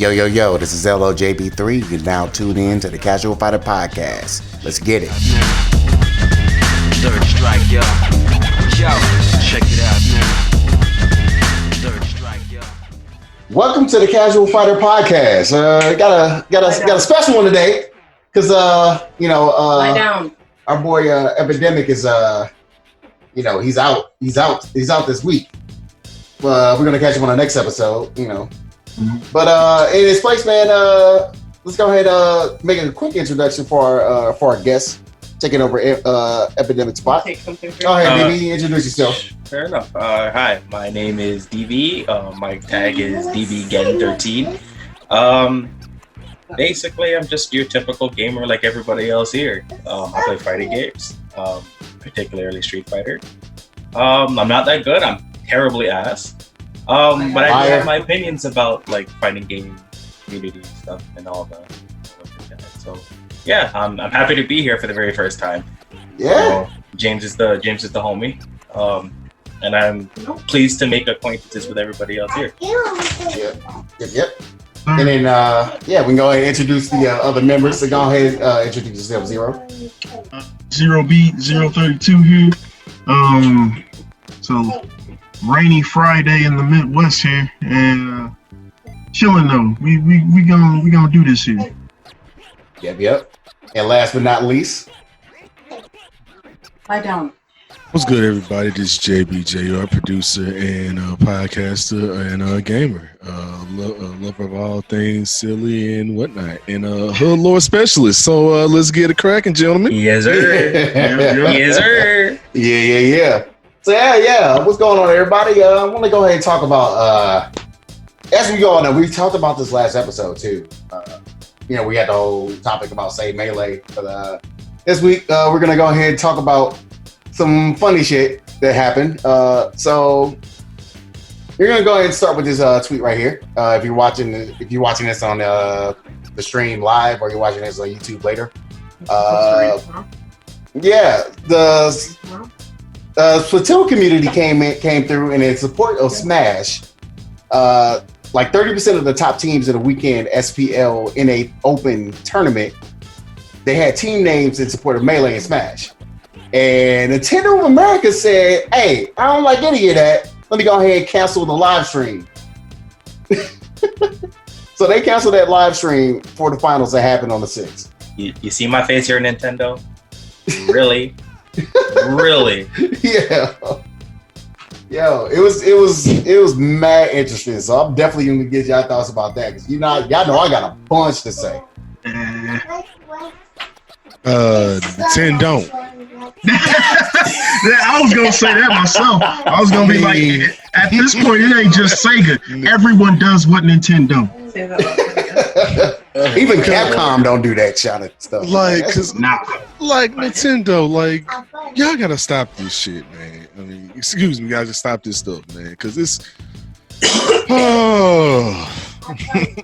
Yo, this is LOJB3. You're now tuned in to the Casual Fighter Podcast. Let's get it. Third strike, yo. Yo, check it out now. Third strike, yo. Welcome to the Casual Fighter Podcast. Got a special one today because lie down. Our boy Epidemic is he's out this week. We're gonna catch him on the next episode, But in his place, man, let's go ahead and make a quick introduction for our guest taking over Epidemic spot. Go ahead, DB, introduce yourself. Fair enough. Hi, my name is DB. My tag is DBGen 13. Basically, I'm just your typical gamer like everybody else here. I play fighting games, particularly Street Fighter. I'm not that good. I'm terribly ass. But I do have my opinions about like fighting game community stuff and all that. So yeah, I'm happy to be here for the very first time. Yeah. James is the homie. And I'm pleased to make acquaintances with everybody else here. Yep. And then we can go ahead and introduce the other members. So go ahead and introduce yourself, Zero. Zero Beat 032 here. So rainy Friday in the Midwest here, and chilling though. We gonna do this here. Yep. And last but not least, Lie down. What's good, everybody? This is JBJR, producer and podcaster and gamer, lover of all things silly and whatnot, and hood lore specialist. So let's get it cracking, gentlemen. Yes, sir. Yes, sir. Yeah. So yeah. What's going on, everybody? I want to go ahead and talk about as we go on. We talked about this last episode too. We had the whole topic about Say Melee, but this week we're gonna go ahead and talk about some funny shit that happened. So you're gonna go ahead and start with this tweet right here. If you're watching this on the stream live, or you're watching this on YouTube later. The Splatoon community came through, and in support of Smash, like 30% of the top teams in the weekend SPL in a open tournament, they had team names in support of Melee and Smash. And Nintendo of America said, "Hey, I don't like any of that. Let me go ahead and cancel the live stream." So they canceled that live stream for the finals that happened on the 6th. You see my face here, Nintendo? Really? Really? Yeah. Yo, it was mad interesting. So I'm definitely gonna get y'all thoughts about that, because y'all know I got a bunch to say. 10 don't. I was gonna say that myself. I was gonna be like, at this point, it ain't just Sega. Everyone does what Nintendo. Even Capcom don't do that kind of stuff. Like Nintendo, like y'all gotta stop this shit, man. I mean, excuse me, guys, just stop this stuff, man. Because it's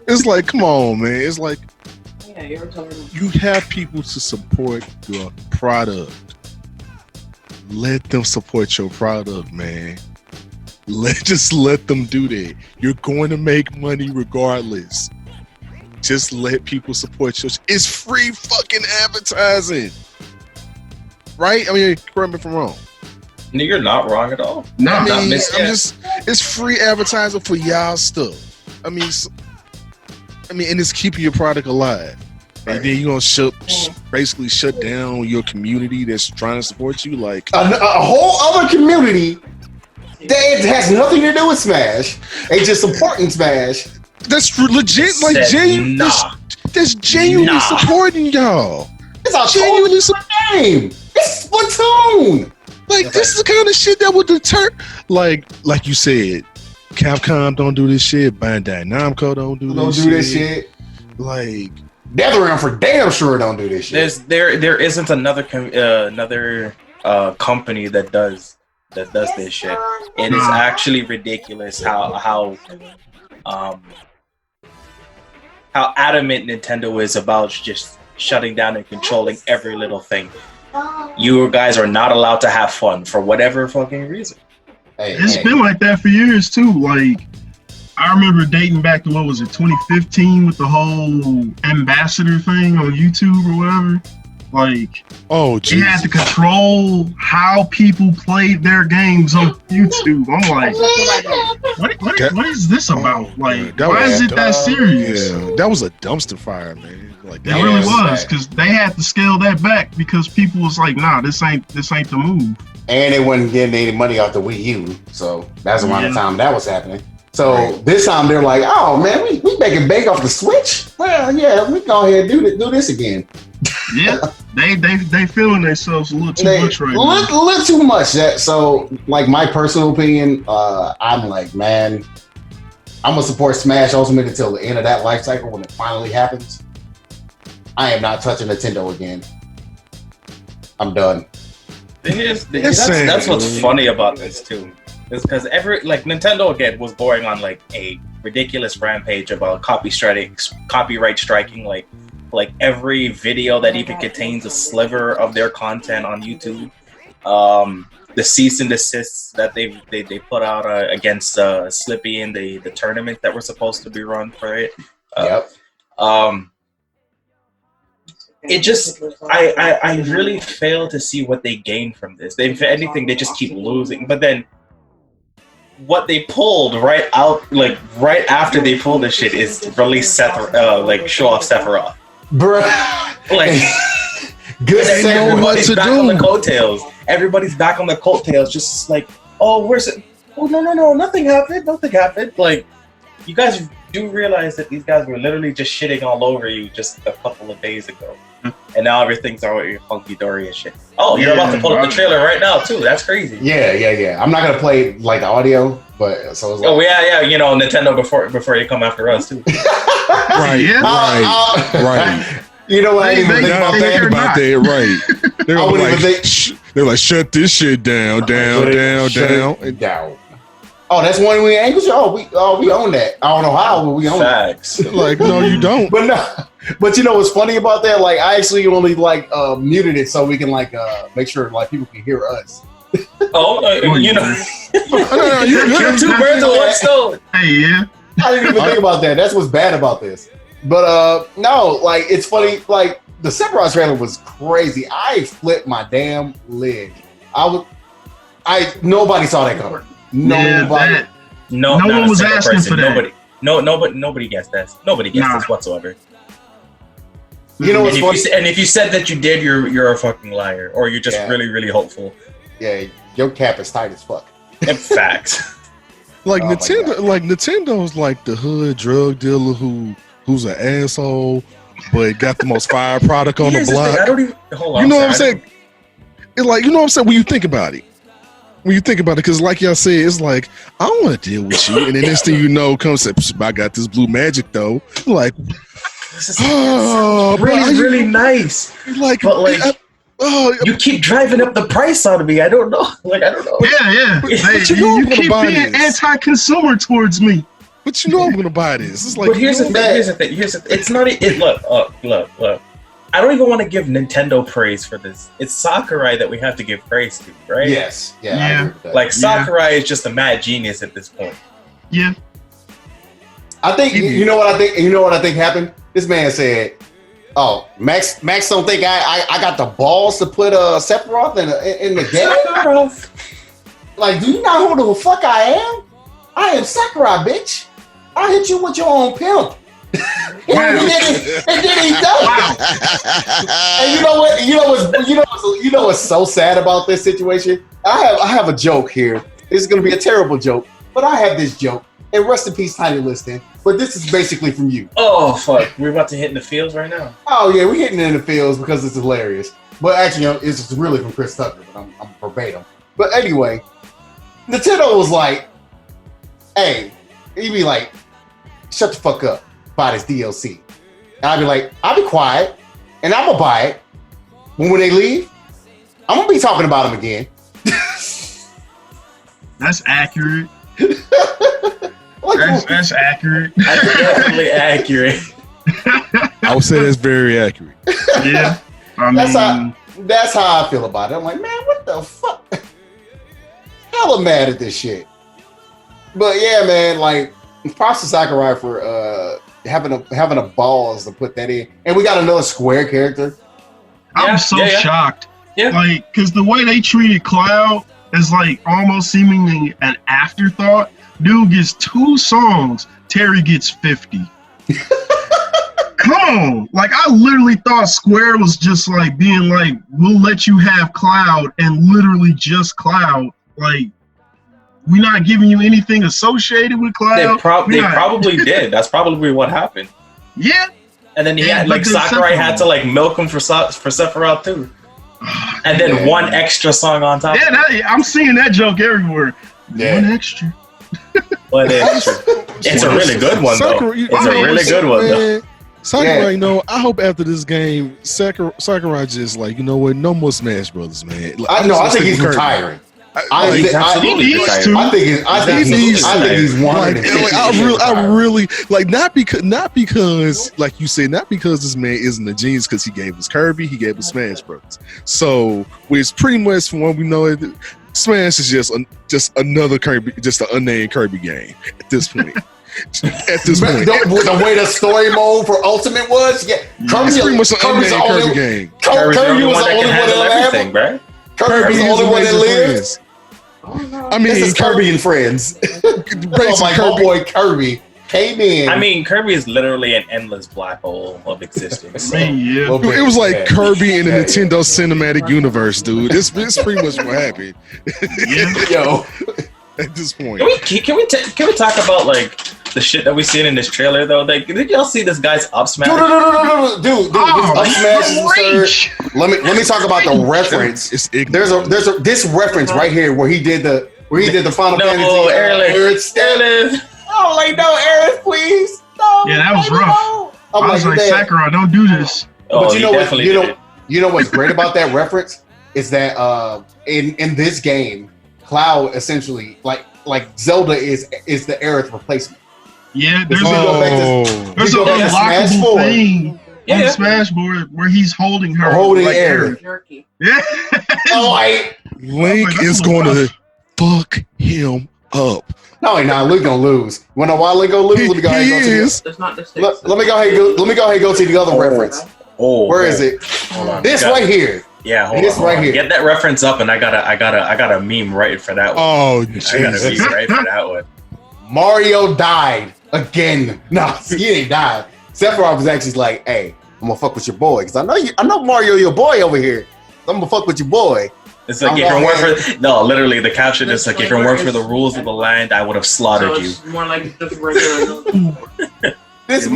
it's like, come on, man. It's like you have people to support your product. Let them support your product, man. Just let them do that. You're going to make money regardless. Just let people support your. It's free fucking advertising, right? I mean, correct me if I'm wrong. No, you're not wrong at all. No, it's free advertising for y'all stuff. I mean, and it's keeping your product alive. Right. And then you're gonna basically shut down your community that's trying to support you, like a whole other community that has nothing to do with Smash. They just supporting Smash. That's legit, like genuine. That's genuinely supporting y'all. It's a genuinely game. It's Splatoon. Like this is the kind of shit that would deter. Like you said, Capcom don't do this shit. Bandai Namco don't do this shit. Like NetherRealm for damn sure don't do this shit. There isn't another company that does this shit. It is actually ridiculous how adamant Nintendo is about just shutting down and controlling every little thing. You guys are not allowed to have fun for whatever fucking reason. It's been like that for years too. Like I remember dating back to, what was it, 2015 with the whole ambassador thing on YouTube or whatever. Like, oh, you had to control how people played their games on YouTube. I'm like, what is this about? Like, why is it that serious? Yeah, that was a dumpster fire, man. Like, It really was, because they had to scale that back because people was like, nah, this ain't the move. And they wasn't getting any money off the Wii U, so that's around the time that was happening. So this time they're like, oh man, we making bank off the Switch? Well, yeah, we go ahead and do this again. Yeah, they feeling themselves a little too much right now. A little too much. So, like, my personal opinion, I'm like, man, I'm gonna support Smash Ultimate until the end of that life cycle when it finally happens. I am not touching Nintendo again. I'm done. That's what's funny about this too. Is because Nintendo again was going on like a ridiculous rampage about copyright striking like every video that even contains a sliver of their content on YouTube. The cease and desists that they put out against Slippy in the tournament that were supposed to be run for it. It just I really fail to see what they gain from this. If anything, they just keep losing. But then what they pulled right after they pulled this shit is release show off Sephiroth. Bruh. Like good. Everybody's back on the coattails. Everybody's back on the coattails, just like, oh, where's it? Oh no, nothing happened. Like, you guys do realize that these guys were literally just shitting all over you just a couple of days ago. And now everything's all hunky-dory and shit. Oh, you're about to pull up the trailer right now too. That's crazy. Yeah. I'm not gonna play like the audio, but so it's like, oh yeah. You know, Nintendo before you come after us too. Right. You know what? I didn't even think about that. Right. They're like, shut this shit down. Oh, that's one we angles. Oh, we own that. I don't know how, but we own Facts. It. Like, no, you don't. But you know what's funny about that? Like, I actually only muted it so we can make sure like people can hear us. You know, you're two birds with one stone. Hey, yeah. I didn't even think about that. That's what's bad about this. But no, like, it's funny. Like, the Sephiroth trailer was crazy. I flipped my damn lid. Nobody saw that coming. Nobody. No one was asking for that. Nobody guessed this. Nobody guessed this whatsoever. You know what's funny? And if you said that you did, you're a fucking liar, or you're just really, really hopeful. Yeah, your cap is tight as fuck. Facts. Like Nintendo's like the hood drug dealer who's an asshole, but got the most fire product on the block. I don't even hold on. You know what I'm saying? It's like, you know what I'm saying, when you think about it, because like y'all said, it's like, I don't want to deal with you, and then next thing you know, comes up, I got this blue magic though. Like, really nice. Like, but like, you keep driving up the price on me. I don't know. Yeah. You keep being anti-consumer towards me. But you know I'm gonna buy this. It's like, but here's the thing. It's not. Look. I don't even want to give Nintendo praise for this. It's Sakurai that we have to give praise to, right? Yes. Yeah. Like, Sakurai is just a mad genius at this point. Yeah. I think you know what I think happened. This man said, "Oh, Max don't think I got the balls to put Sephiroth in the game." Like, do you not know who the fuck I am? I am Sakurai, bitch. I hit you with your own pimp. and then he does. And you know what's so sad about this situation? I have a joke here. This is gonna be a terrible joke, but I have this joke. And rest in peace, Tiny Liston. But this is basically from you. Oh fuck, we're about to hit in the fields right now. Oh yeah, we're hitting in the fields because it's hilarious. But actually, it's really from Chris Tucker. But I'm verbatim. But anyway, Nintendo was like, "Hey," he'd be like, "Shut the fuck up. Buy this DLC." And I'd be like, "I'll be quiet, and I'm gonna buy it. When they leave, I'm gonna be talking about them again." That's accurate. That's accurate. That's definitely accurate. I would say that's very accurate. Yeah. That's how I feel about it. I'm like, man, what the fuck? Hella mad at this shit. But yeah, man, like, props to Sakurai for having a balls to put that in, and we got another Square character. I'm so shocked. Yeah, like because the way they treated Cloud is like almost seemingly an afterthought. Dude gets 2 songs. Terry gets 50. Come on. Like, I literally thought Square was just like being like, we'll let you have Cloud and literally just Cloud. Like, we're not giving you anything associated with Cloud. They probably did. That's probably what happened. Yeah. And then he had, like, Sakurai had to, like, milk him for Sephiroth, too. And then one extra song on top. Yeah, I'm seeing that joke everywhere. Yeah. One extra. But it's a really good one, though. It's a really good one, though. Sakurai, you know, I hope after this game, Sakurai just like, you know what, no more Smash Brothers, man. Like, I think he's retiring. I think he's one. I really like not because like you said, not because this man isn't a genius, because he gave us Kirby, he gave us Smash Bros. So it's pretty much from what we know, Smash is just another Kirby, just an unnamed Kirby game at this point. The way the story mode for Ultimate was, Kirby's pretty much an unnamed Kirby game. Kirby was the only one that lived, right? Kirby was the only one that lived. I mean, this is Kirby and Friends. Oh boy, Kirby came in. I mean, Kirby is literally an endless black hole of existence. Yeah. It was like Kirby in the Nintendo Cinematic Universe, dude. It's pretty much what happened. Yo, at this point, can we talk about like the shit that we seen in this trailer though? Like, did y'all see this guy's up smash? Dude, up smash is absurd. Let me talk about the reference. There's this reference right here where he did the Final Fantasy. Aerith. Oh, like no, Aerith, please. No, yeah, that was rough. I was like, Sakurai, don't do this. But you know what's great about that reference is that in this game, Cloud essentially like Zelda is the Aerith replacement. Yeah, there's a unlockable thing on the Smash board where he's holding her, holding like Aerith. Yeah. Link is going to fuck him up. No, he's not. Link gonna lose. Wanna know why Link gonna lose? Let me go ahead and go to the other reference. Where is it? This right here. Yeah, hold on. Here. Get that reference up, and I got a meme right for that one. Oh, I got a meme right for that one. Mario died again. No, he ain't died. Sephiroth was actually like, "Hey, I'm gonna fuck with your boy, because I know Mario, your boy over here. I'm gonna fuck with your boy." It's like literally the caption is like, if it weren't for the rules of the land, I would have slaughtered you. More like just regular. This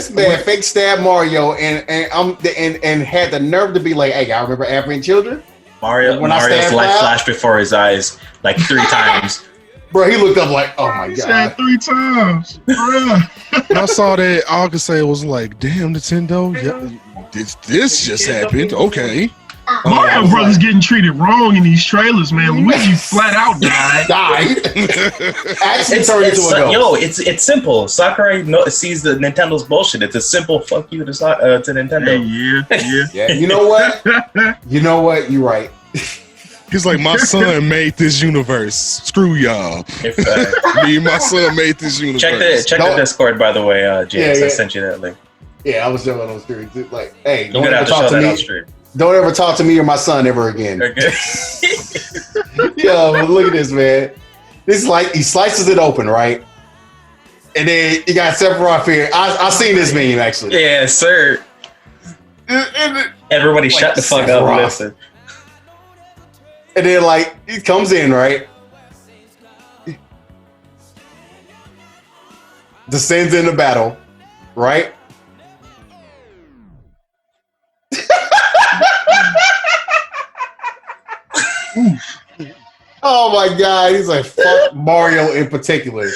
man fake stabbed Mario and had the nerve to be like, "Hey, I remember African children." Mario's life flashed before his eyes like 3 times. Bro, he looked up like, "Oh my god!" Said 3 times. When I saw that, all I could say was like, "Damn, Nintendo, this just happened." Okay. Mario Brothers getting treated wrong in these trailers, man. Luigi flat out died. Actually turned into a ghost. It's simple. Sakurai sees the Nintendo's bullshit. It's a simple fuck you to Nintendo. Yeah. You know what? You're right. He's like, my son made this universe. Screw y'all. Me and my son made this universe. Check the Discord, by the way, James. I sent you that link. Yeah, I was showing on stream. Like, hey, don't ever talk to me. Don't ever talk to me or my son ever again. Okay. Yo, look at this, man. This is like he slices it open, right? And then you got Sephiroth here. I seen this meme actually. Yeah, sir. Everybody, shut the fuck up and listen. And then like he comes in, right? Descends into battle, right? Oh my god, he's like, fuck Mario in particular.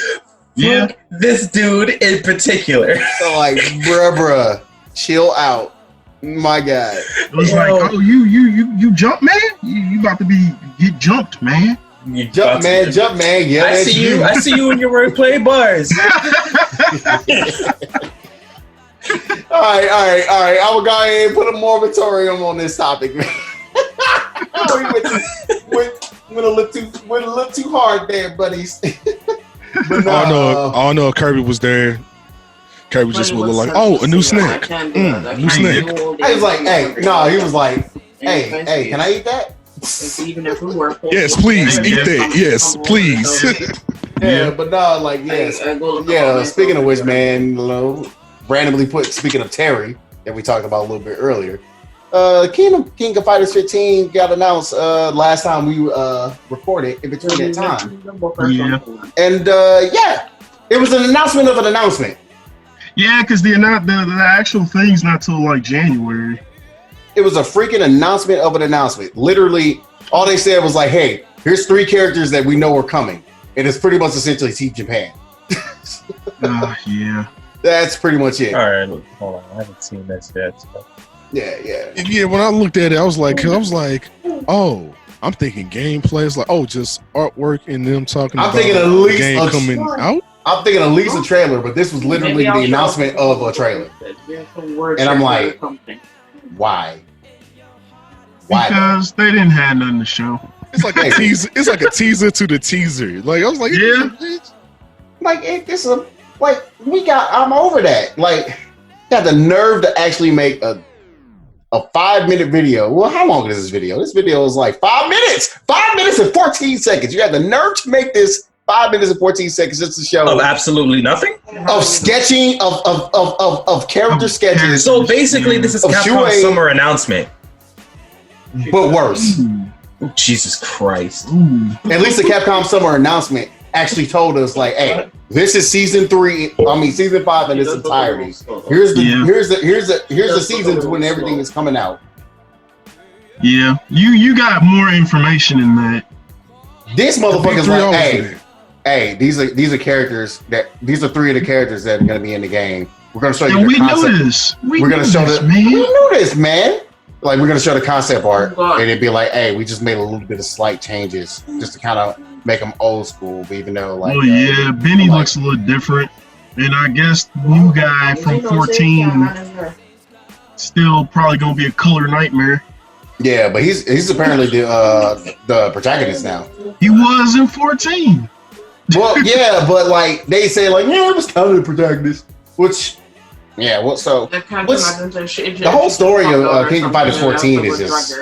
Yeah, this dude in particular. So like, bruh, chill out. My god. It was like, oh, you jump, man. You about to get jumped, man. You jump, man. Yeah, I see you. I see you when you're wearing play bars. All right. I will go ahead and put a moratorium on this topic, man. We went a little too hard there, buddies. But no, I don't know if Kirby was there. Kirby just would look like, oh, a new snack. New snack. I was like, hey, no, he was like, hey, can I eat that? Even if we were yes, please eat that. Yes, please. Yeah, but no, like, yeah. Speaking of which, man, randomly speaking of Terry that we talked about a little bit earlier, King of Fighters 15 got announced last time we recorded in between that time. Yeah. And yeah, it was an announcement of an announcement. Yeah, because the actual thing's not till like January. It was a freaking announcement of an announcement. Literally, all they said was like, hey, here's 3 characters that we know are coming. And it's pretty much essentially Team Japan. Yeah. That's pretty much it. All right, hold on. I haven't seen this yet. So. Yeah. When I looked at it, I was like, oh, I'm thinking gameplay. It's like, oh, just artwork and them talking about the game coming out. I'm thinking at least a trailer, but this was literally the announcement of a trailer. And I'm like, why? Because they didn't have nothing to show. It's like a teaser. It's like a teaser to the teaser. Like I was like, yeah. I'm over that. Like, got the nerve to actually make a 5-minute video. Well, how long is this video? This video is like 5 minutes. 5 minutes and 14 seconds. You had the nerve to make this 5 minutes and 14 seconds just to show of absolutely nothing of sketching of character sketches. So basically, this is Capcom's summer announcement, but worse. Ooh, Jesus Christ! At least the Capcom summer announcement actually told us, like, hey, this is season 5 in its entirety. Here's the seasons when everything is coming out. Yeah, you got more information in that. This motherfucker's like, hey, these are characters these are 3 of the characters that are going to be in the game. We're going to show you the concept. Knew this. We're going to show this, man. We knew this, man. Like, we're going to show the concept art, and it'd be like, hey, we just made a little bit of slight changes just to kind of make them old school, but even though, like... Oh, yeah, Benny looks a little different. And I guess the new guy from 14 still probably going to be a color nightmare. Yeah, but he's apparently the protagonist now. He was in 14. Well, yeah, but like they say, like, yeah, it was kind of the protagonist. Which, yeah, what? So the whole story of King of Fighters 14 is just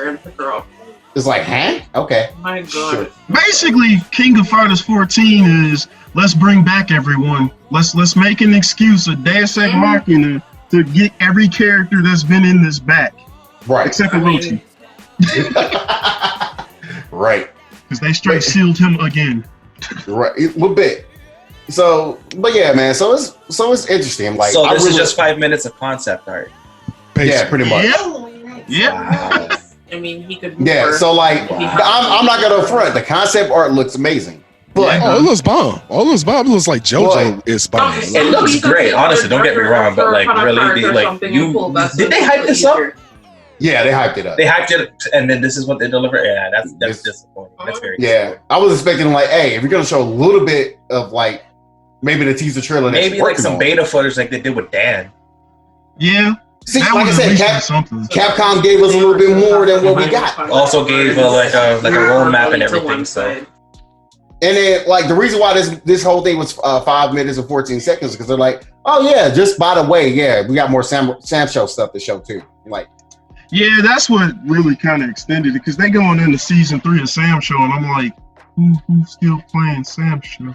it's like, huh? Okay. My God. Sure. Basically, King of Fighters 14 is let's bring back everyone. Let's make an excuse, a Deus Ex Machina, to get every character that's been in this back, right? Except for Orochi. Right. Because they straight sealed him again. Right, a little bit. So, but yeah, man. So it's interesting. Like, so this is just 5 minutes of concept art. Basically. Yeah, pretty much. Yeah. Wow. I mean, he could. Yeah. So like, I'm not gonna front. The concept art looks amazing, but it looks bomb. It looks like JoJo is bomb. It looks great. Honestly, don't get me wrong, but like, really, did they hype this up? Yeah, they hyped it up. They hyped it, and then this is what they deliver. Yeah, that's disappointing. That's very disappointing. I was expecting, like, hey, if you're gonna show a little bit of, like, maybe the teaser trailer, maybe like some beta footage like they did with Dan. Yeah. See, like I said, Capcom gave us a little bit more than what we got. Also gave like a roadmap and everything. So, and then, like, the reason why this whole thing was 5 minutes and 14 seconds because they're like, oh yeah, just by the way, yeah, we got more Sam Show stuff to show too. Like. Yeah, that's what really kind of extended it because they going into season 3 of Sam Show, and I'm like, who's still playing Sam Show?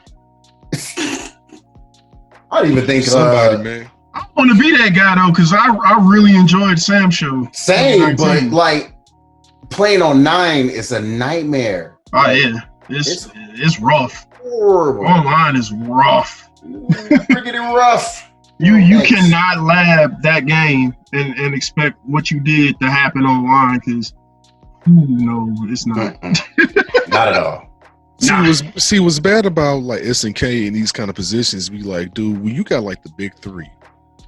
I don't even think somebody, man. I want to be that guy though, because I really enjoyed Sam Show. Same, but like playing on 9 is a nightmare. Oh yeah, it's rough. Horrible. Online is rough. Freaking rough. You cannot lab that game and expect what you did to happen online because no, it's not. Not at all. See, what's bad about like SNK in these kind of positions, be like, dude, when you got like the big 3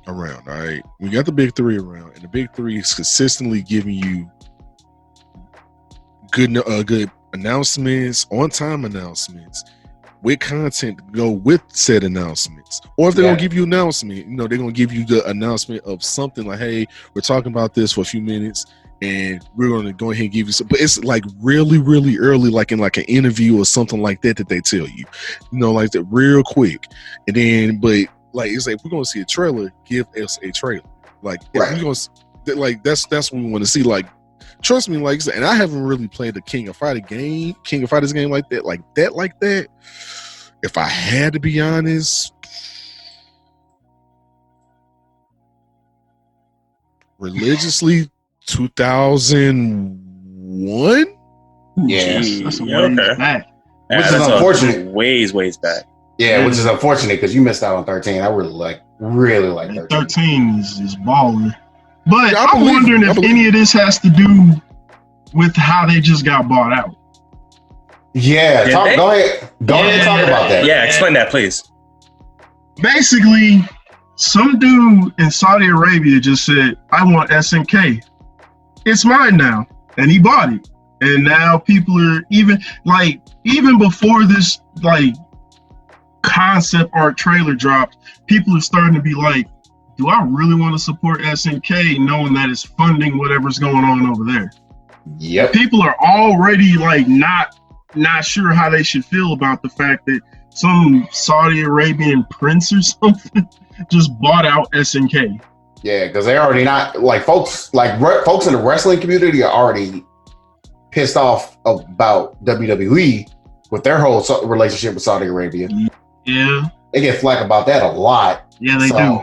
around, all right? We got the big 3 around, and the big 3 is consistently giving you good announcements, on-time announcements, with content to go with said announcements. Or if they're gonna give you an announcement, they're gonna give you the announcement of something like, hey, we're talking about this for a few minutes, and we're going to go ahead and give you some, but it's like really, really early, like in like an interview or something like that they tell you, like that real quick. And then, but like, it's like, if we're going to see a trailer, give us a trailer. Like, if we're going to, like, that's what we want to see. Like, trust me, like, and I haven't really played a King of Fighters game like that. If I had to be honest, religiously, 2001. Yeah, that's a ways back. Which is unfortunate. Ways back. Yeah, which is unfortunate because you missed out on 13. I really like 13. 13 is balling. But I'm wondering if any of this has to do with how they just got bought out. Yeah, go ahead and talk about that. Yeah, explain that, please. Basically, some dude in Saudi Arabia just said, I want SNK. It's mine now. And he bought it. And now people are even before this like concept art trailer dropped, people are starting to be like, do I really want to support SNK knowing that it's funding whatever's going on over there? Yep. People are already like not sure how they should feel about the fact that some Saudi Arabian prince or something just bought out SNK. Yeah, because they're already not like folks in the wrestling community are already pissed off about WWE with their whole relationship with Saudi Arabia. Yeah, they get flack about that a lot. Yeah, they do.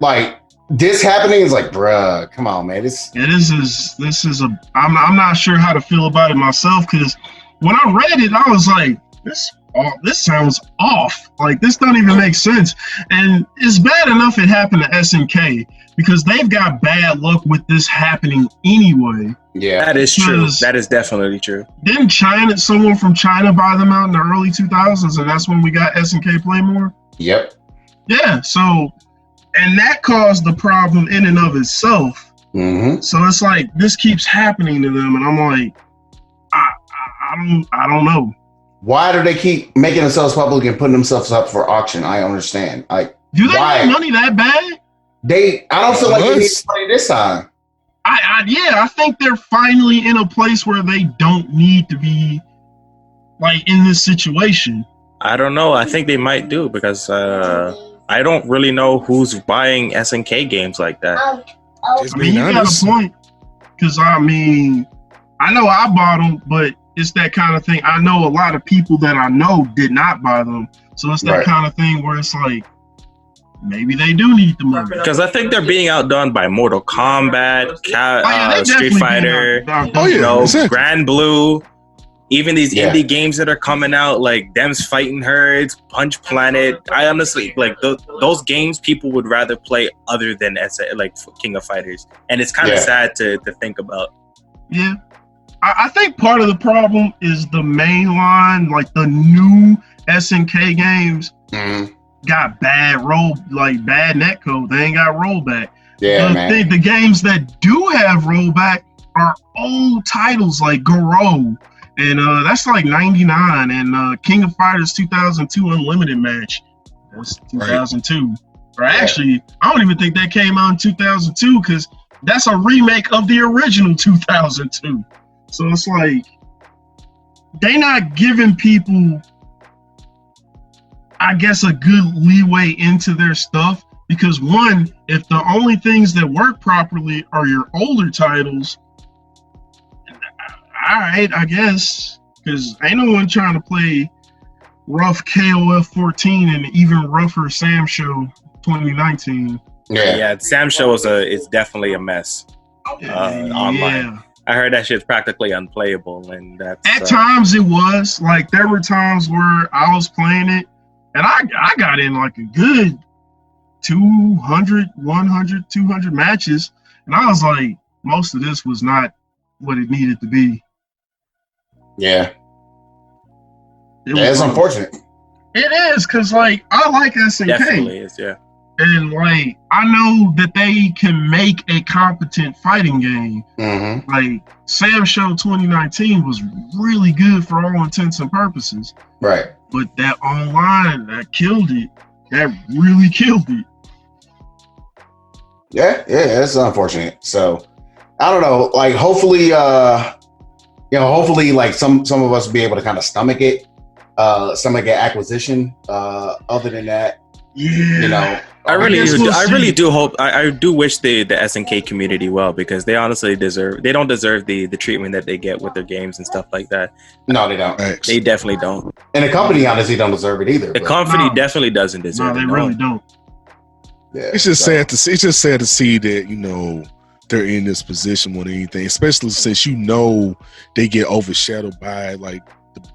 Like this happening is like, bruh, come on, man. This is I'm not sure how to feel about it myself, because when I read it, I was like, this sounds off. Like, this don't even make sense. And it's bad enough it happened to SNK because they've got bad luck with this happening anyway. Yeah, that is true. That is definitely true. Didn't someone from China buy them out in the early 2000s, and that's when we got SNK Play More? Yep. Yeah, so, and that caused the problem in and of itself. Mm-hmm. So it's like, this keeps happening to them, and I'm like, I don't know. Why do they keep making themselves public and putting themselves up for auction? I understand. Like, do they need money that bad? I don't feel like they need money this time. I think they're finally in a place where they don't need to be like in this situation. I don't know. I think they might do, because I don't really know who's buying SNK games like that. I mean, you got a point. Because I mean, I know I bought them, but it's that kind of thing. I know a lot of people that I know did not buy them. So it's that kind of thing where it's like, maybe they do need the money. Because I think they're being outdone by Mortal Kombat, Street Fighter, Grand Blue, even these indie games that are coming out, like Dems Fighting Herds, Punch Planet. I honestly, like, those games people would rather play other than like King of Fighters. And it's kind of sad to think about. Yeah. I think part of the problem is the main line, like the new SNK games, got bad netcode. They ain't got rollback. Yeah, man. The games that do have rollback are old titles like Garo, and that's like 99, and King of Fighters 2002 Unlimited Match. That's 2002. Or actually, I don't even think that came out in 2002, because that's a remake of the original 2002. So it's like, they not giving people, I guess, a good leeway into their stuff, because one, if the only things that work properly are your older titles, all right, I guess, because ain't no one trying to play rough KOF 14 and even rougher Sam Show 2019. Yeah, Sam Show is definitely a mess online. Yeah. I heard that shit's practically unplayable, and that's at times it was. Like, there were times where I was playing it, and I got in like a good 200, 100, 200 matches, and I was like, most of this was not what it needed to be. Yeah. It's unfortunate. It is, because, like, I like SNK. Definitely is, yeah. And, like, I know that they can make a competent fighting game. Mm-hmm. Like, Sam Show 2019 was really good for all intents and purposes. Right. But that online, that killed it. That really killed it. Yeah, it's unfortunate. So, I don't know. Like, hopefully, hopefully, like some of us will be able to kind of stomach acquisition. Other than that, I really do hope. I do wish the SNK community well, because they honestly don't deserve the treatment that they get with their games and stuff like that. No, they don't. They definitely don't. And the company honestly don't deserve it either. The company definitely doesn't deserve it. No, they really don't. Yeah, it's just sad to see. It's just sad to see that they're in this position more than anything, especially since they get overshadowed by like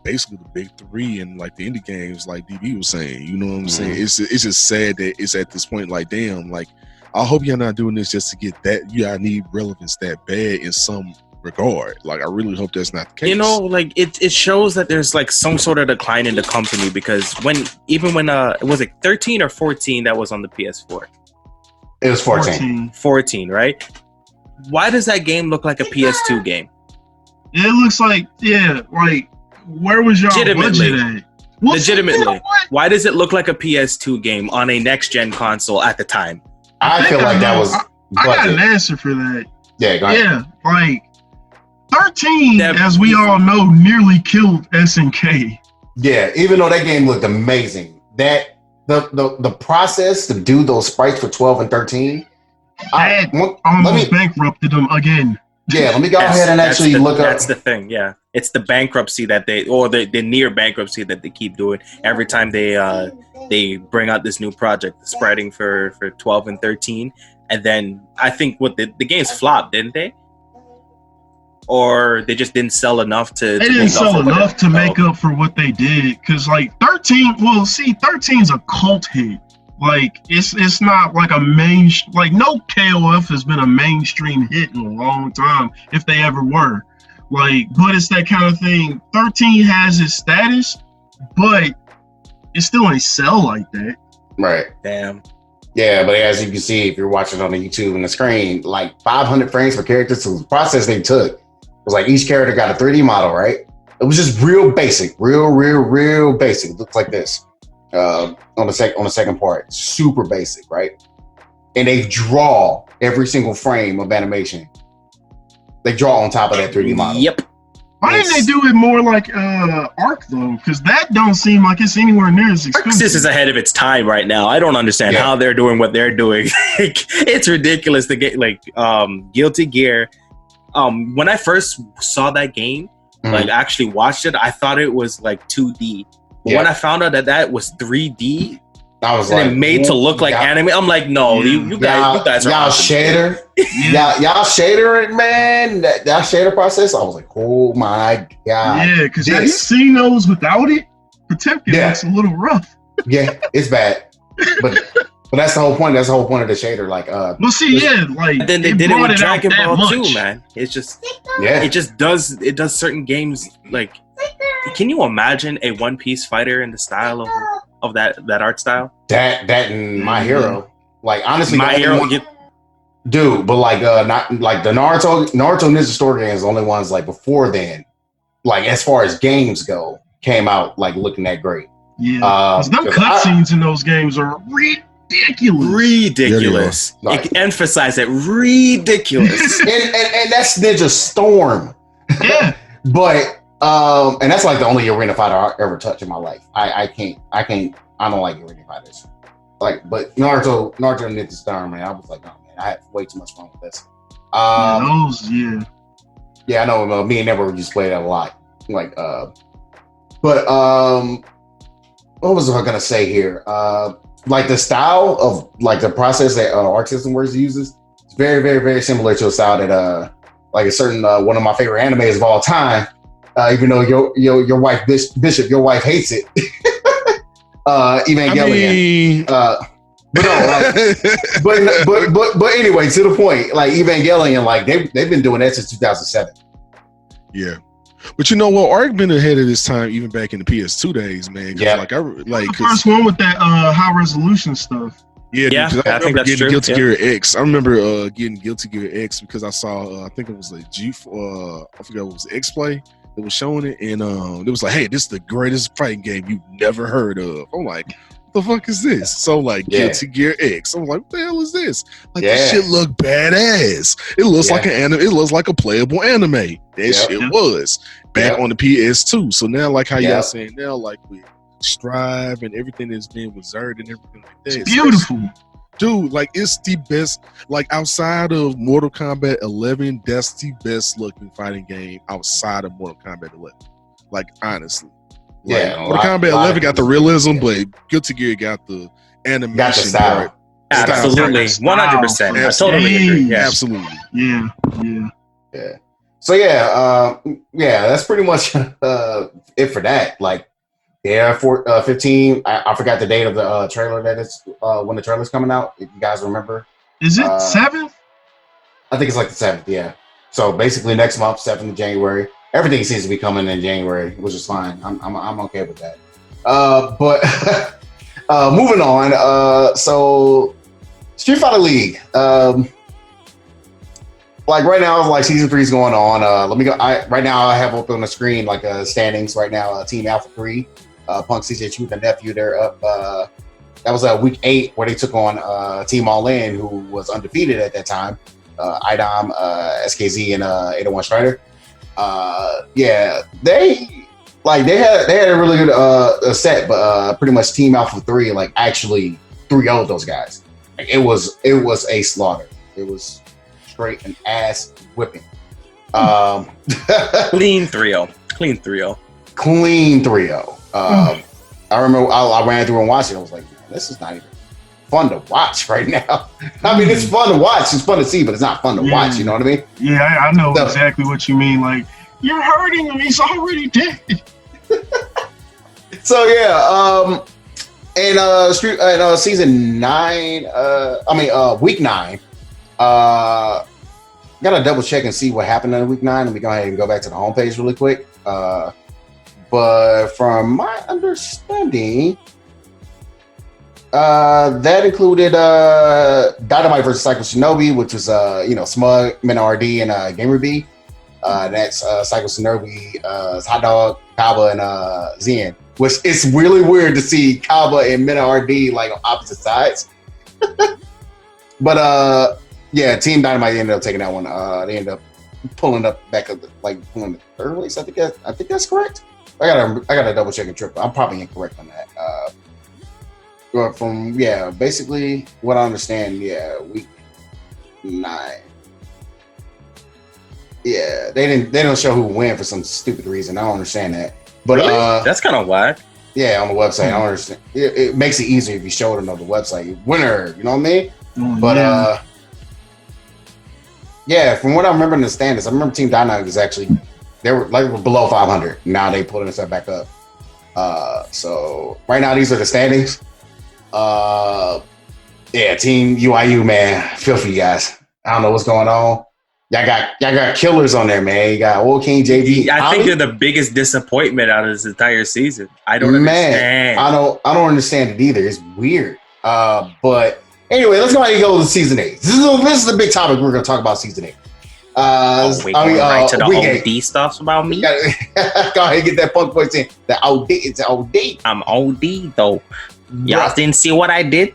basically the big three and like the indie games, like DB was saying. You know what I'm saying? It's just sad that it's at this point. Like, damn, like I hope you're not doing this just to get that. I need relevance that bad in some regard. Like, I really hope that's not the case. Like it shows that there's like some sort of decline in the company, because when was it 13 or 14 that was on the PS4? It was 14. 14, right? Why does that game look like a PS2 game? It looks like, like, where was y'all budget at? Legitimately. Why does it look like a PS2 game on a next-gen console at the time? I feel like that was... I got an answer for that. Yeah, go ahead. Yeah, like, 13, as we all know, nearly killed SNK. Yeah, even though that game looked amazing, that the process to do those sprites for 12 and 13... almost bankrupted them again. Yeah, let me go ahead and actually look up. That's the thing, yeah. It's the bankruptcy the near bankruptcy that they keep doing every time they bring out this new project, the spreading for 12 and 13. And then I think the games flopped, didn't they? Or they just didn't sell enough to... They didn't sell enough to make up for what they did. Because, like, 13's a cult hit. Like, it's not like no KOF has been a mainstream hit in a long time, if they ever were. Like, but it's that kind of thing. 13 has its status, but it still ain't sell like that. Right. Damn. Yeah, but as you can see, if you're watching on the YouTube and the screen, like 500 frames per character. So the process they took was like each character got a 3D model, right? It was just real basic, real basic. It looks like this. On the second part, super basic, right? And they draw every single frame of animation. They draw on top of that 3D model. Yep. Why didn't they do it more like Arc though? Because that don't seem like it's anywhere near as expensive. This is ahead of its time right now. I don't understand how they're doing what they're doing. It's ridiculous to get like Guilty Gear. When I first saw that game, like actually watched it, I thought it was like 2D. When I found out that was 3D, I was and made to look like anime, I'm like, no, you guys are y'all shader, y'all shader it, man. That shader process, I was like, oh my god. Yeah, because have you seen those without it? Protect it looks a little rough. Yeah, it's bad, but that's the whole point. That's the whole point of the shader. Like, like then they did it with Dragon Ball too, man. It's just, it does certain games like. Can you imagine a One Piece fighter in the style of that art style? That and My Hero, like honestly, My Hero, dude. But like, not like the Naruto Ninja Story games, the only ones like before then, like as far as games go, came out like looking that great. Yeah, them cutscenes in those games are ridiculous. Like, emphasize that ridiculous. and that's Ninja Storm. Yeah, but. And that's like the only arena fighter I ever touched in my life. I don't like arena fighters. Like, but Naruto Ninja Storm, man, I was like, oh man, I had way too much fun with this. Yeah, I know. Me and Never just played that a lot. Like, but what was I gonna say here? Like the style of like the process that Arc System Works uses, it's very, very, very similar to a style that like a certain one of my favorite animes of all time. Even though your wife Bishop, your wife hates it. Evangelion. But anyway, to the point, like Evangelion, like they've been doing that since 2007. Yeah, but you know what? Arc been ahead of this time, even back in the PS2 days, man. Yeah, like the first one with that high resolution stuff. Yeah, I think that's true. Guilty Gear X. I remember getting Guilty Gear X because I saw I think it was like I forgot what it was, X Play. It was showing it, and it was like, hey, this is the greatest fighting game you've never heard of. I'm like, the fuck is this? So like Guilty Gear X. I'm like, what the hell is this? Like this shit look badass. It looks like an anime. It looks like a playable anime. That shit was back on the PS2. So now, like how y'all saying now, like with Strive and everything that's being with Zerd and everything like that. It's beautiful. Dude, like it's the best, like outside of Mortal Kombat 11, that's the best looking fighting game outside of Mortal Kombat 11. Like honestly. Like, Mortal Kombat 11 got the realism, but Guilty Gear got the animation. Got the style. Absolutely. 100%. I totally agree. Yeah. Absolutely. Yeah. So that's pretty much it for that. Like, 15. I forgot the date of the trailer that is when the trailer's coming out. If you guys remember, is it 7th? I think it's like the 7th. Yeah. So basically, next month, 7th of January. Everything seems to be coming in January, which is fine. I'm okay with that. But moving on. So Street Fighter League. Like right now, like season 3 is going on. Let me go. Right now I have open on the screen like standings right now. Team Alpha 3, Punk CJ2, the nephew. They're up. That was week 8 where they took on Team All In, who was undefeated at that time. IDOM, SKZ, and 801 Strider. They had a really good set, but pretty much Team Alpha 3 like actually 3-0'd those guys. Like, it was a slaughter. It was straight an ass whipping. Clean 3-0. Clean 3-0. I remember I ran through and watched it. I was like, man, this is not even fun to watch right now. I mean, it's fun to watch. It's fun to see, but it's not fun to watch. You know what I mean? Yeah, I know exactly what you mean. Like, you're hurting him. He's already dead. So and season 9. Week 9. Gotta double check and see what happened in week 9. Let me go ahead and go back to the homepage really quick. But from my understanding, that included Dynamite versus Psycho Shinobi, which was Smug, Mina RD, and Gamer B. That's Psycho Shinobi, Hot Dog, Kaba, and Zen. Which it's really weird to see Kaba and Mina RD like on opposite sides. But Team Dynamite ended up taking that one. They ended up pulling up back up, like pulling the third place. I think that's correct. I gotta double check and triple. I'm probably incorrect on that. But from basically what I understand, week 9. Yeah, they don't show who win for some stupid reason. I don't understand that. But really? That's kind of whack. Yeah, on the website, I don't understand. It makes it easier if you show it on the website. Winner, you know what I mean? But from what I remember in the standings, I remember Team Dynamite was actually they were below 500. Now they pulling themselves back up. So right now these are the standings. Team UIU, man, feel for you guys. I don't know what's going on. Y'all got killers on there, man. You got Old King JB. I think they're the biggest disappointment out of this entire season. I don't understand. I don't understand it either. It's weird. But anyway, let's go ahead and go to season 8. This is the big topic we're going to talk about. Season 8. Right to the OD stuff about me. Go ahead and get that punk voice in. The OD, it's OD. I'm OD though. Y'all didn't see what I did.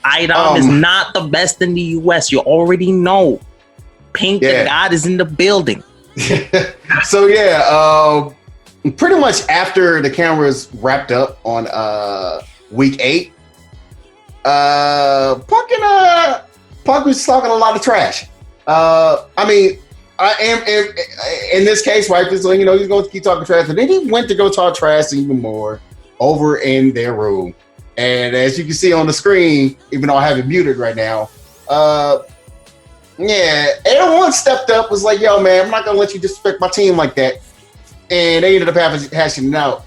IDOM is not the best in the US. You already know. Pink the God is in the building. So pretty much after the cameras wrapped up on week 8, Punk was talking a lot of trash. I am in this case, right? So, he's going to keep talking trash, and then he went to go talk trash even more over in their room. And as you can see on the screen, even though I have it muted right now, 801 stepped up, was like, yo, man, I'm not going to let you disrespect my team like that. And they ended up hashing it out.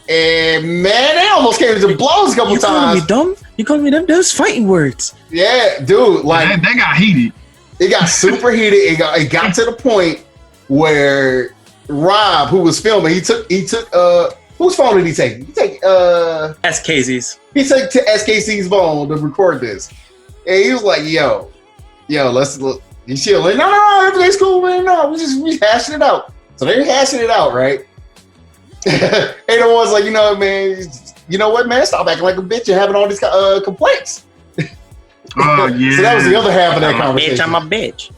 And, man, they almost came to blows a couple times. You calling me dumb? You calling me dumb? Those fighting words. Yeah, dude. Like, they got heated. It got super heated. It got to the point where Rob, who was filming, he took whose phone did he take? He take SKZ's. He took to SKC's phone to record this. And he was like, yo, let's look. You chilling? No, everything's cool, man. No, we hashing it out. So they're hashing it out, right? 801's like, man, you know what, man? Stop acting like a bitch and having all these complaints. Oh yeah. So that was the other half of that conversation. I'm a bitch.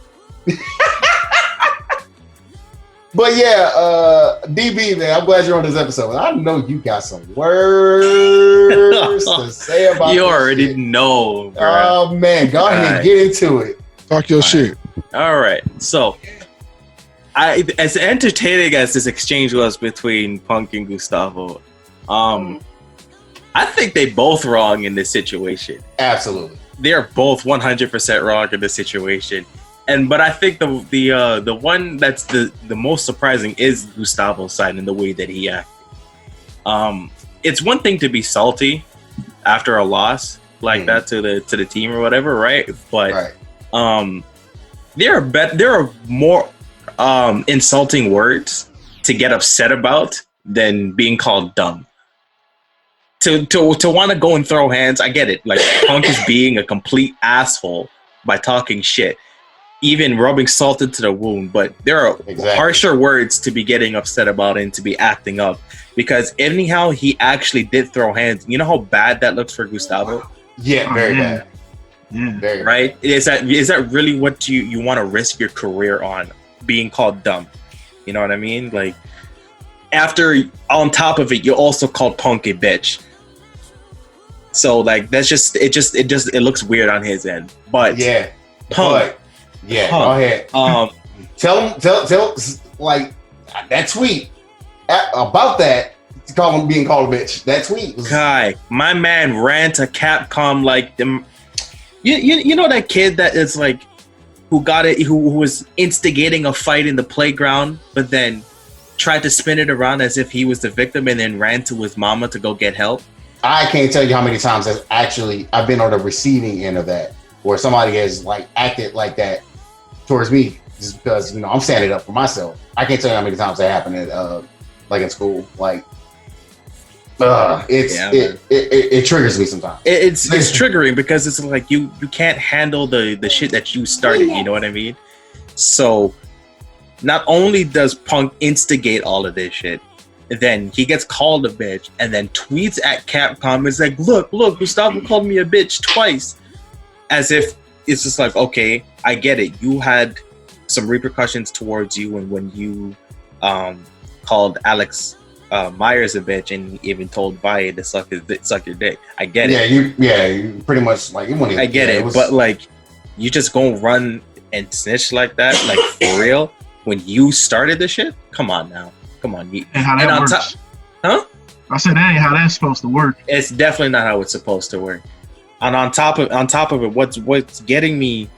But yeah, DB, man, I'm glad you're on this episode. I know you got some words to say about you this already shit. know, bro. Oh man, go ahead, get into it. Talk your shit. All right, so as entertaining as this exchange was between Punk and Gustavo, I think they both wrong in this situation. Absolutely, they're both 100% wrong in this situation. But I think the one that's the most surprising is Gustavo's side and the way that he acted. It's one thing to be salty after a loss like that to the team or whatever, right? But there are more insulting words to get upset about than being called dumb. To want to go and throw hands, I get it. Like Punk is being a complete asshole by talking shit. Even rubbing salt into the wound, but there are harsher words to be getting upset about and to be acting up, because anyhow he actually did throw hands. You know how bad that looks for Gustavo? Yeah, very bad. Very right? Is that really what you want to risk your career on, being called dumb? You know what I mean? Like, after on top of it, you also called Punk a bitch. So like that's it looks weird on his end. But yeah, Punk. Yeah, go ahead. Tell like that tweet about that. Call him being called a bitch. That tweet was... Kai, my man ran to Capcom like them. You know that kid that is like who was instigating a fight in the playground, but then tried to spin it around as if he was the victim and then ran to his mama to go get help. I can't tell you how many times I've been on the receiving end of that, where somebody has like acted like that towards me just because, you know, I'm standing up for myself. I can't tell you how many times that happened at like in school. Like it triggers me sometimes. It's triggering because it's like you can't handle the shit that you started, you know what I mean? So not only does Punk instigate all of this shit, then he gets called a bitch and then tweets at Capcom. It's like, look, Gustavo called me a bitch twice. As if it's just like, okay, I get it. You had some repercussions towards you, and when you called Alex Myers a bitch, and even told Valle to suck your dick. I get it. You pretty much like you want to. I get it, but like, you just gonna run and snitch like that, like for real? When you started the shit? Come on now, come on. And how that works? I said that ain't how that's supposed to work. It's definitely not how it's supposed to work. And on top of it, what's getting me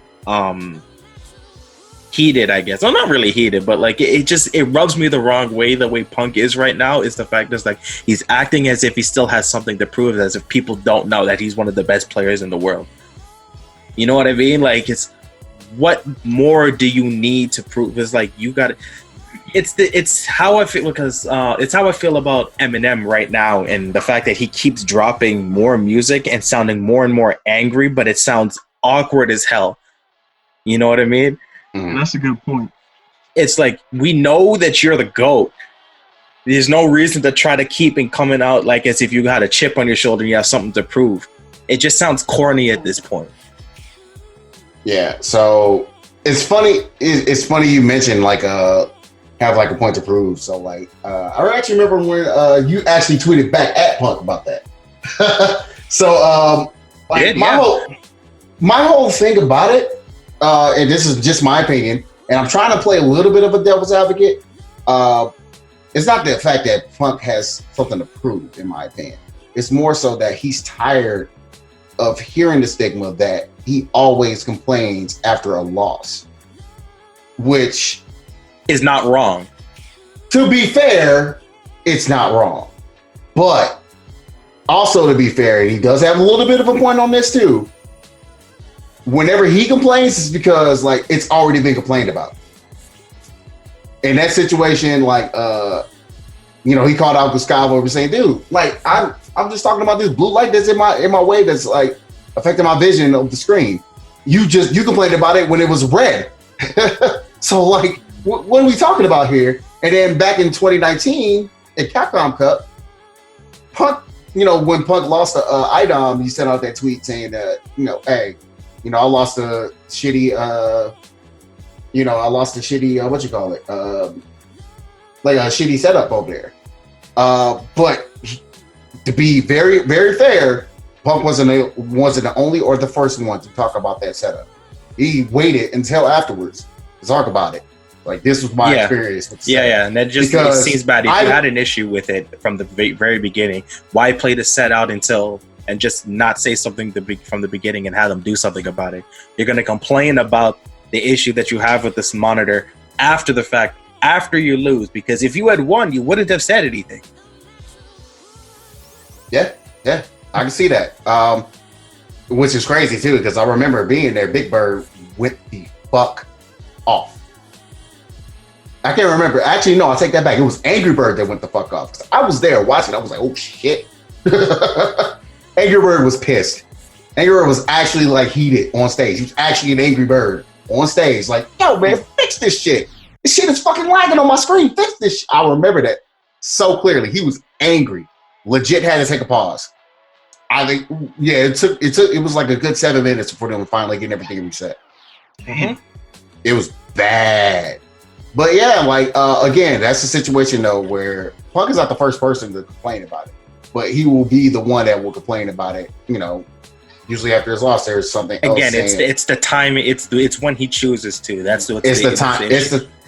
heated, I guess. Well, not really heated, but like it rubs me the wrong way. The way Punk is right now is the fact that like he's acting as if he still has something to prove, as if people don't know that he's one of the best players in the world. You know what I mean? Like, it's what more do you need to prove? It's like you got it. It's how I feel, because it's how I feel about Eminem right now, and the fact that he keeps dropping more music and sounding more and more angry, but it sounds awkward as hell. You know what I mean? That's a good point. It's like, we know that you're the GOAT. There's no reason to try to keep and coming out like as if you got a chip on your shoulder and you have something to prove. It just sounds corny at this point. Yeah, so it's funny. It's funny you mentioned like have like a point to prove. So like I actually remember when you actually tweeted back at Punk about that. So like my whole thing about it, and this is just my opinion, and I'm trying to play a little bit of a devil's advocate. It's not the fact that Punk has something to prove, in my opinion. It's more so that he's tired of hearing the stigma that he always complains after a loss, which is not wrong. To be fair, it's not wrong. But also, to be fair, and he does have a little bit of a point on this too. Whenever he complains, it's because like it's already been complained about. In that situation, like you know, he called out Gustavo over saying, "Dude, like I'm just talking about this blue light that's in my way that's like affecting my vision of the screen. You complained about it when it was red." So like, what are we talking about here? And then back in 2019 at Capcom Cup, Punk when Punk lost to IDOM, he sent out that tweet saying that, hey, I lost a shitty, what you call it, like a shitty setup over there. But to be very, very fair, Punk wasn't the only or the first one to talk about that setup. He waited until afterwards to talk about it. Like, this was my experience with the setup. And that just seems bad. If you had an issue with it from the very beginning, why play the set out until and just not say something from the beginning and have them do something about it? You're going to complain about the issue that you have with this monitor after the fact, after you lose, because if you had won, you wouldn't have said anything. Yeah, I can see that. Which is crazy too, because I remember being there. Big Bird went the fuck off. I can't remember. Actually, no, I'll take that back. It was Angry Bird that went the fuck off. I was there watching. I was like, oh shit. Angry Bird was pissed. Angry Bird was actually like heated on stage. He was actually an Angry Bird on stage. Like, yo, man, fix this shit. This shit is fucking lagging on my screen. Fix this shit. I remember that so clearly. He was angry. Legit had to take a pause. I think, it was like a good 7 minutes before them finally getting everything reset. Mm-hmm. It was bad. But yeah, like, again, that's the situation though where Punk is not the first person to complain about it, but he will be the one that will complain about it. Usually after his loss, there's something else. Again, it's the time. It's when he chooses to. That's the time.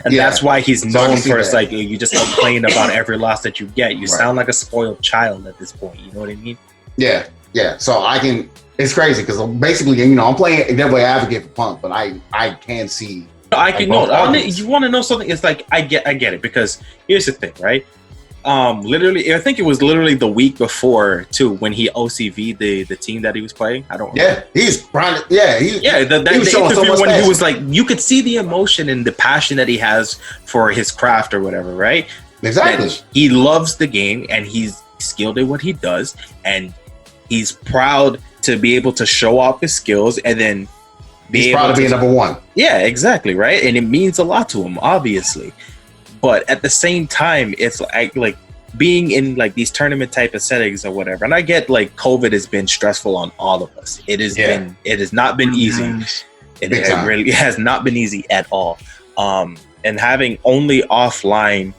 And that's why he's known for. It's like you just complain about every loss that you get. You sound like a spoiled child at this point. You know what I mean? Yeah. So it's crazy because basically, I'm playing devil's advocate for Punk, but I can see. You want to know something? It's like I get it, because here's the thing, right? Literally, I think it was literally the week before too when he OCV'd the team that he was playing. I don't remember. He's trying to, the interview when he was like, you could see the emotion and the passion that he has for his craft or whatever, right? Exactly. That he loves the game and he's skilled at what he does, and he's proud to be able to show off his skills and then he's proud to be number one. Yeah, exactly, right? And it means a lot to him, obviously. But at the same time, it's like being in like these tournament type of settings or whatever. And I get like COVID has been stressful on all of us. It has not been easy. It really has not been easy at all. And having only offline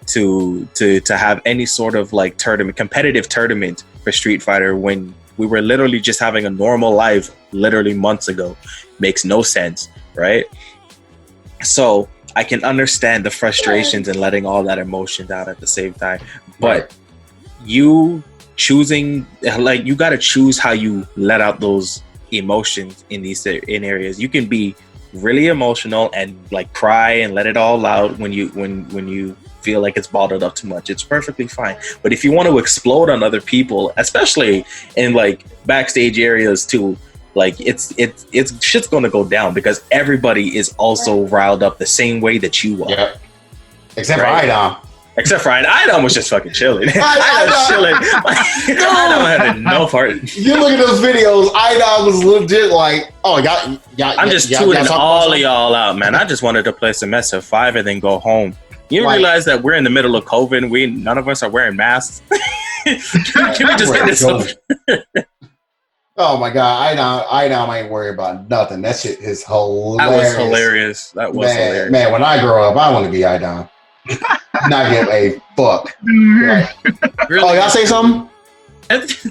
to have any sort of like competitive tournament for Street Fighter when we were literally just having a normal life literally months ago makes no sense, right? So I can understand the frustrations and letting all that emotion out at the same time, but you choosing, like, you got to choose how you let out those emotions in areas. You can be really emotional and like cry and let it all out when you feel like it's bottled up too much. It's perfectly fine. But if you want to explode on other people, especially in like backstage areas too, like it's shit's gonna go down because everybody is also riled up the same way that you are. Yeah. Except for IDOM. Except for IDOM was just fucking chilling. IDOM was chilling. IDOM had no part. You look at those videos, IDOM was legit like, oh, y'all. I'm just tuning all of y'all out, man. I just wanted to play some SF5 and then go home. You realize that we're in the middle of COVID and none of us are wearing masks? Can we just get this over? Oh my God, IDOM ain't worried about nothing. That shit is hilarious. That was hilarious. Hilarious. Man, when I grow up, I want to be IDOM. Not give a fuck. Right. Really? Oh, y'all say something? It's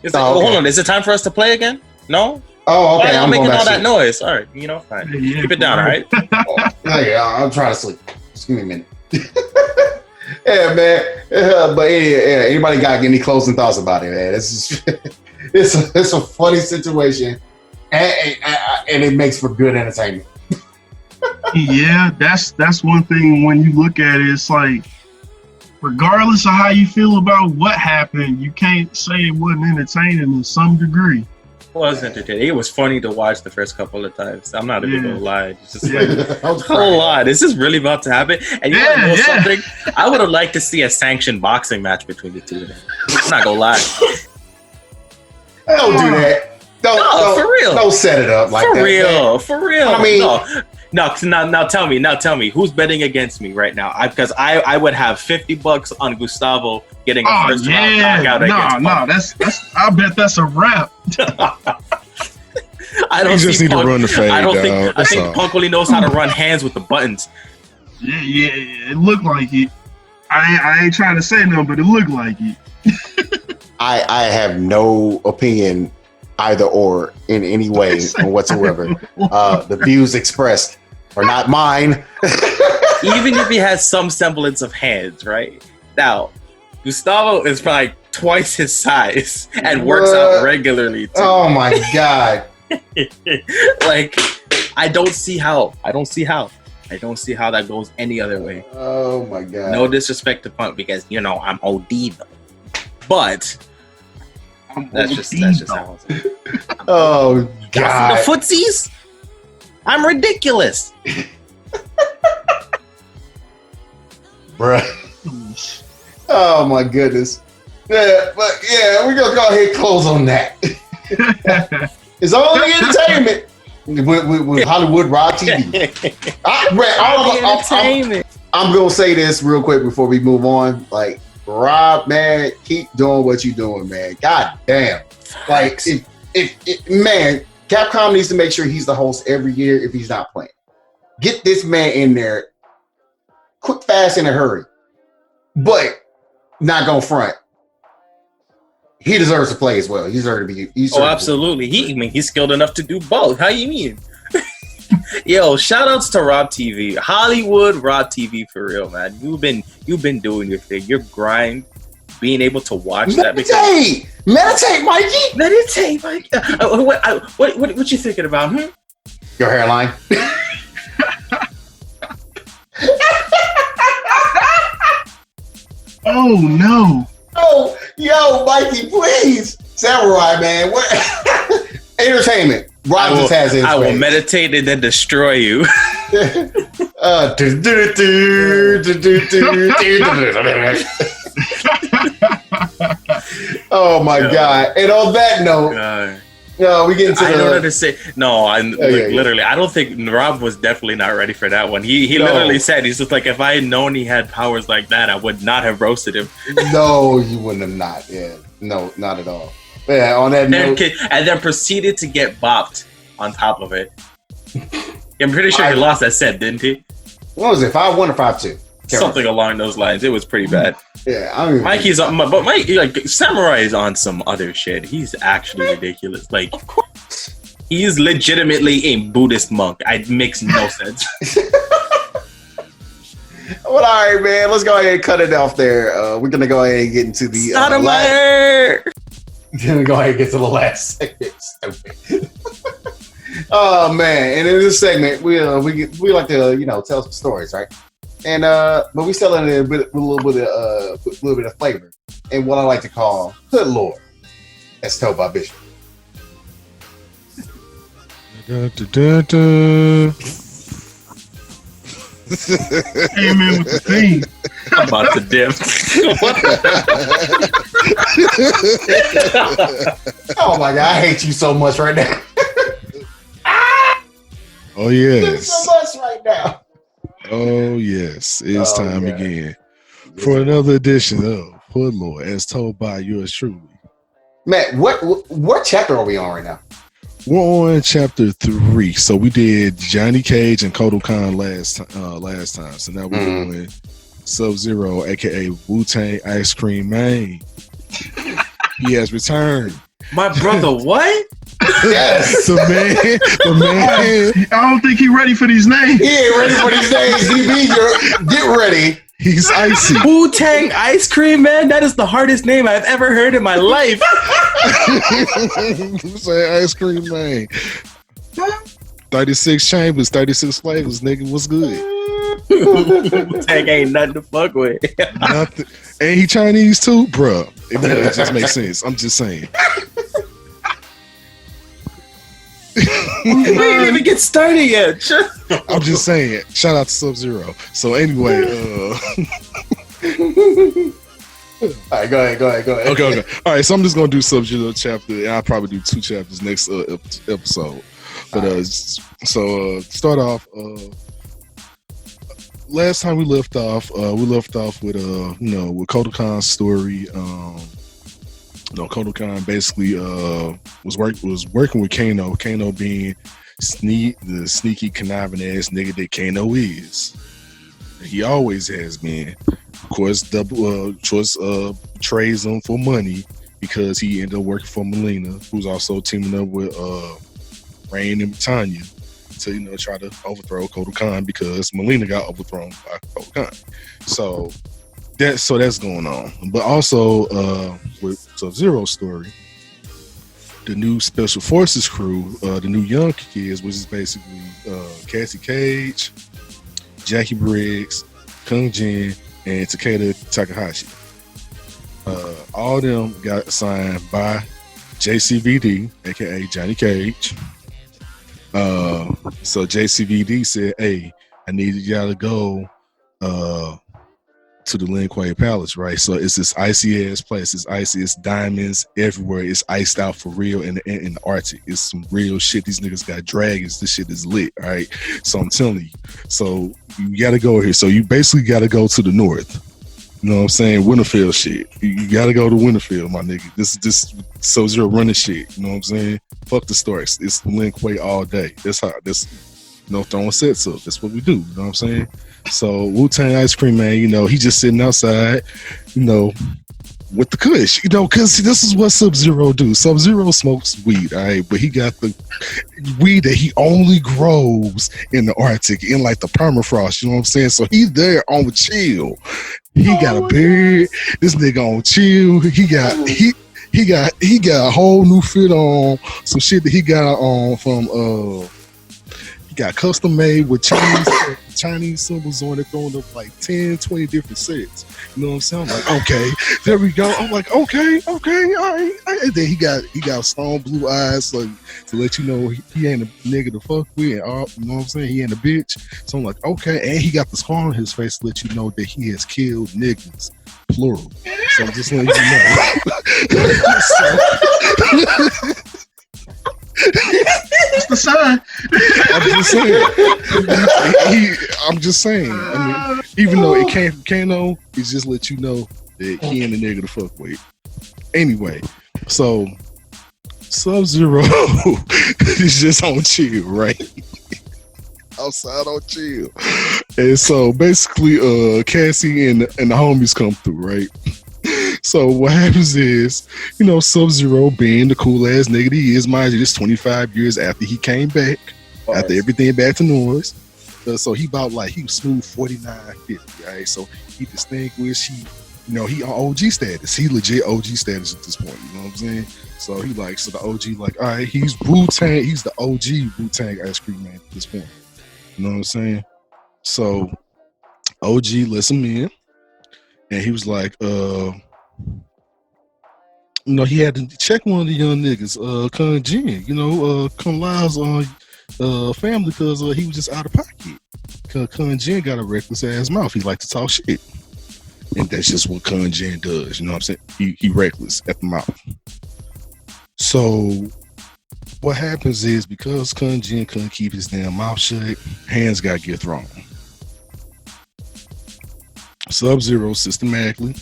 like, hold on, is it time for us to play again? No? Oh, okay. I'm making all that noise. All right, fine. Keep it down, all right? I'm trying to sleep. Just give me a minute. Yeah, man. But anybody got any closing thoughts about it, man? It's a funny situation, and it makes for good entertainment. Yeah, that's one thing when you look at it. It's like, regardless of how you feel about what happened, you can't say it wasn't entertaining to some degree. It was entertaining. It was funny to watch the first couple of times. I'm not even gonna lie. It's just like, hold on, is this really about to happen? And you want to know something? I would have liked to see a sanctioned boxing match between the two of them. I'm not gonna lie. Don't do that. Don't for real. Don't set it up like that. For real. I mean, No, now tell me, who's betting against me right now? Because I would have $50 on Gustavo getting a first round knockout against Punk. That's I bet that's a wrap. I don't just need to run the fade. I think Punk only knows how to run hands with the buttons. Yeah, it looked like it. I ain't trying to say no, but it looked like it. I have no opinion either or in any way whatsoever. The views expressed are not mine. Even if he has some semblance of hands, right? Now, Gustavo is probably twice his size and works out regularly too. Oh my God. Like, I don't see how that goes any other way. Oh my God. No disrespect to Punk because I'm OD though. But that's just how it's. Oh God. The footsies? I'm ridiculous. Bruh. Oh my goodness. Yeah, but yeah, we're gonna go ahead and close on that. It's only entertainment with Hollywood Raw TV. I'm gonna say this real quick before we move on. Like, Rob, man, keep doing what you're doing, man. God damn. Like, if man, Capcom needs to make sure he's the host every year if he's not playing. Get this man in there quick, fast, in a hurry. But not gonna front. He deserves to play as well. He deserves to be. Absolutely. He's skilled enough to do both. How you mean? Yo, shout outs to Rob TV, Hollywood Rob TV, for real, man. You've been doing your thing. Your grind, being able to watch that. Meditate, Mikey. Meditate, Mikey. What you thinking about? Your hairline. Oh no. Oh, yo, Mikey, please. Samurai, man. What? Entertainment. Rob just has his. I will meditate and then destroy you. Oh my God. And on that note, no, we get into I don't understand. No, literally, I don't think Rob was definitely not ready for that one. He literally said, he's just like, if I had known he had powers like that, I would not have roasted him. No, you wouldn't have not. Yeah, no, not at all. Yeah, on that note. And then proceeded to get bopped on top of it. I'm pretty sure he lost that set, didn't he? What was it, 5-1 or 5-2? Something along those lines. It was pretty bad. Yeah, I mean, Mikey's on, but Mike, like, Samurai is on some other shit. He's actually ridiculous. Like, he's legitimately a Buddhist monk. It makes no sense. Well, all right, man. Let's go ahead and cut it off there. We're gonna go ahead and get into the Gonna go ahead and get to the last segment. Stupid. Oh man! And in this segment, we like to tell some stories, right? And but we still in a little bit of flavor, and what I like to call hood lore, as told by Bishop. Amen with the theme. I'm about to dip. Oh my God, I hate you so much right now. Oh yes. So much right now. Oh yes, it's time again for another edition of Hood Lore, as told by yours truly. Matt, what chapter are we on right now? We're on chapter 3. So we did Johnny Cage and Kodokan last time. So now we're doing Sub-Zero, aka Wu-Tang Ice Cream Man. He has returned. My brother, what? Yes, the man. I don't think he's ready for these names. He ain't ready for these names. DB, get ready. He's icy. Wu-Tang Ice Cream Man. That is the hardest name I've ever heard in my life. Say Ice Cream Man. 36 chambers, 36 flavors, nigga. What's good? Wu-Tang ain't nothing to fuck with. Nothing. Ain't he Chinese too, bruh? It just makes sense. I'm just saying. We didn't even get started yet. I'm just saying. Shout out to Sub-Zero. So anyway, all right, go ahead. Okay. All right, so I'm just gonna do Sub-Zero chapter, and I'll probably do 2 chapters next episode. But start off. Last time we left off with with Kodokan's story. Kodokan basically was working with Kano. Kano being the sneaky, conniving ass nigga that Kano is. He always has been. Of course, trades him for money because he ended up working for Melina, who's also teaming up with Rain and Tanya to try to overthrow Kodokan because Melina got overthrown by Kodokan. So that's going on. But also with Sub-Zero's story, the new Special Forces crew, the new young kids, which is basically Cassie Cage, Jackie Briggs, Kung Jin, and Takeda Takahashi. All of them got assigned by JCVD, aka Johnny Cage. So JCVD said, "Hey, I need y'all to go to the Lin Kuei Palace, right? So it's this icy ass place. It's icy. It's diamonds everywhere. It's iced out for real in the Arctic. It's some real shit. These niggas got dragons. This shit is lit, all right? So I'm telling you. So you got to go here. So you basically got to go to the north. You know what I'm saying? Winterfell shit. You got to go to Winterfell, my nigga. This Sub-Zero running shit. You know what I'm saying? Fuck the Starks. It's Lin Kuei all day. That's how this. Throwing sets up. That's what we do. You know what I'm saying? So Wu-Tang Ice Cream Man, he just sitting outside, with the kush, because this is what Sub-Zero do. Sub-Zero smokes weed, all right, but he got the weed that he only grows in the Arctic, in like the permafrost, you know what I'm saying? So he's there on chill. He got a beard. This nigga on chill. He got a whole new fit on, some shit that he got on from he got custom made with Chinese symbols on it, throwing up like 10, 20 different sets. You know what I'm saying? I'm like, okay, there we go. I'm like, okay, all right. And then he got stone blue eyes, so to let you know he ain't a nigga to fuck with. And all, you know what I'm saying? He ain't a bitch. So I'm like, okay. And he got the scar on his face to let you know that he has killed niggas, plural. So I'm just letting you know. It's the sign. I'm just saying. I mean, even though it came from Kano, it just let you know that he ain't a nigga to fuck with. Anyway, so Sub-Zero is just on chill, right? Outside on chill. And so basically Cassie and the homies come through, right? So what happens is, Sub-Zero being the cool ass nigga he is, mind you, this 25 years after he came back, after everything back to noise. So he about he was smooth 49-50, right? So he distinguished, he on OG status. He legit OG status at this point, you know what I'm saying? So he so the OG all right, he's Wu-Tang, he's the OG Wu-Tang Ice Cream Man at this point. You know what I'm saying? So OG lets him in, and he was like, he had to check one of the young niggas, Kung Jin, Kung Lao's family, because he was just out of pocket. Kung Jin got a reckless ass mouth. He like to talk shit. And that's just what Kung Jin does, you know what I'm saying? He reckless at the mouth. So what happens is, because Kung Jin couldn't keep his damn mouth shut, hands got to get thrown. Sub-Zero systematically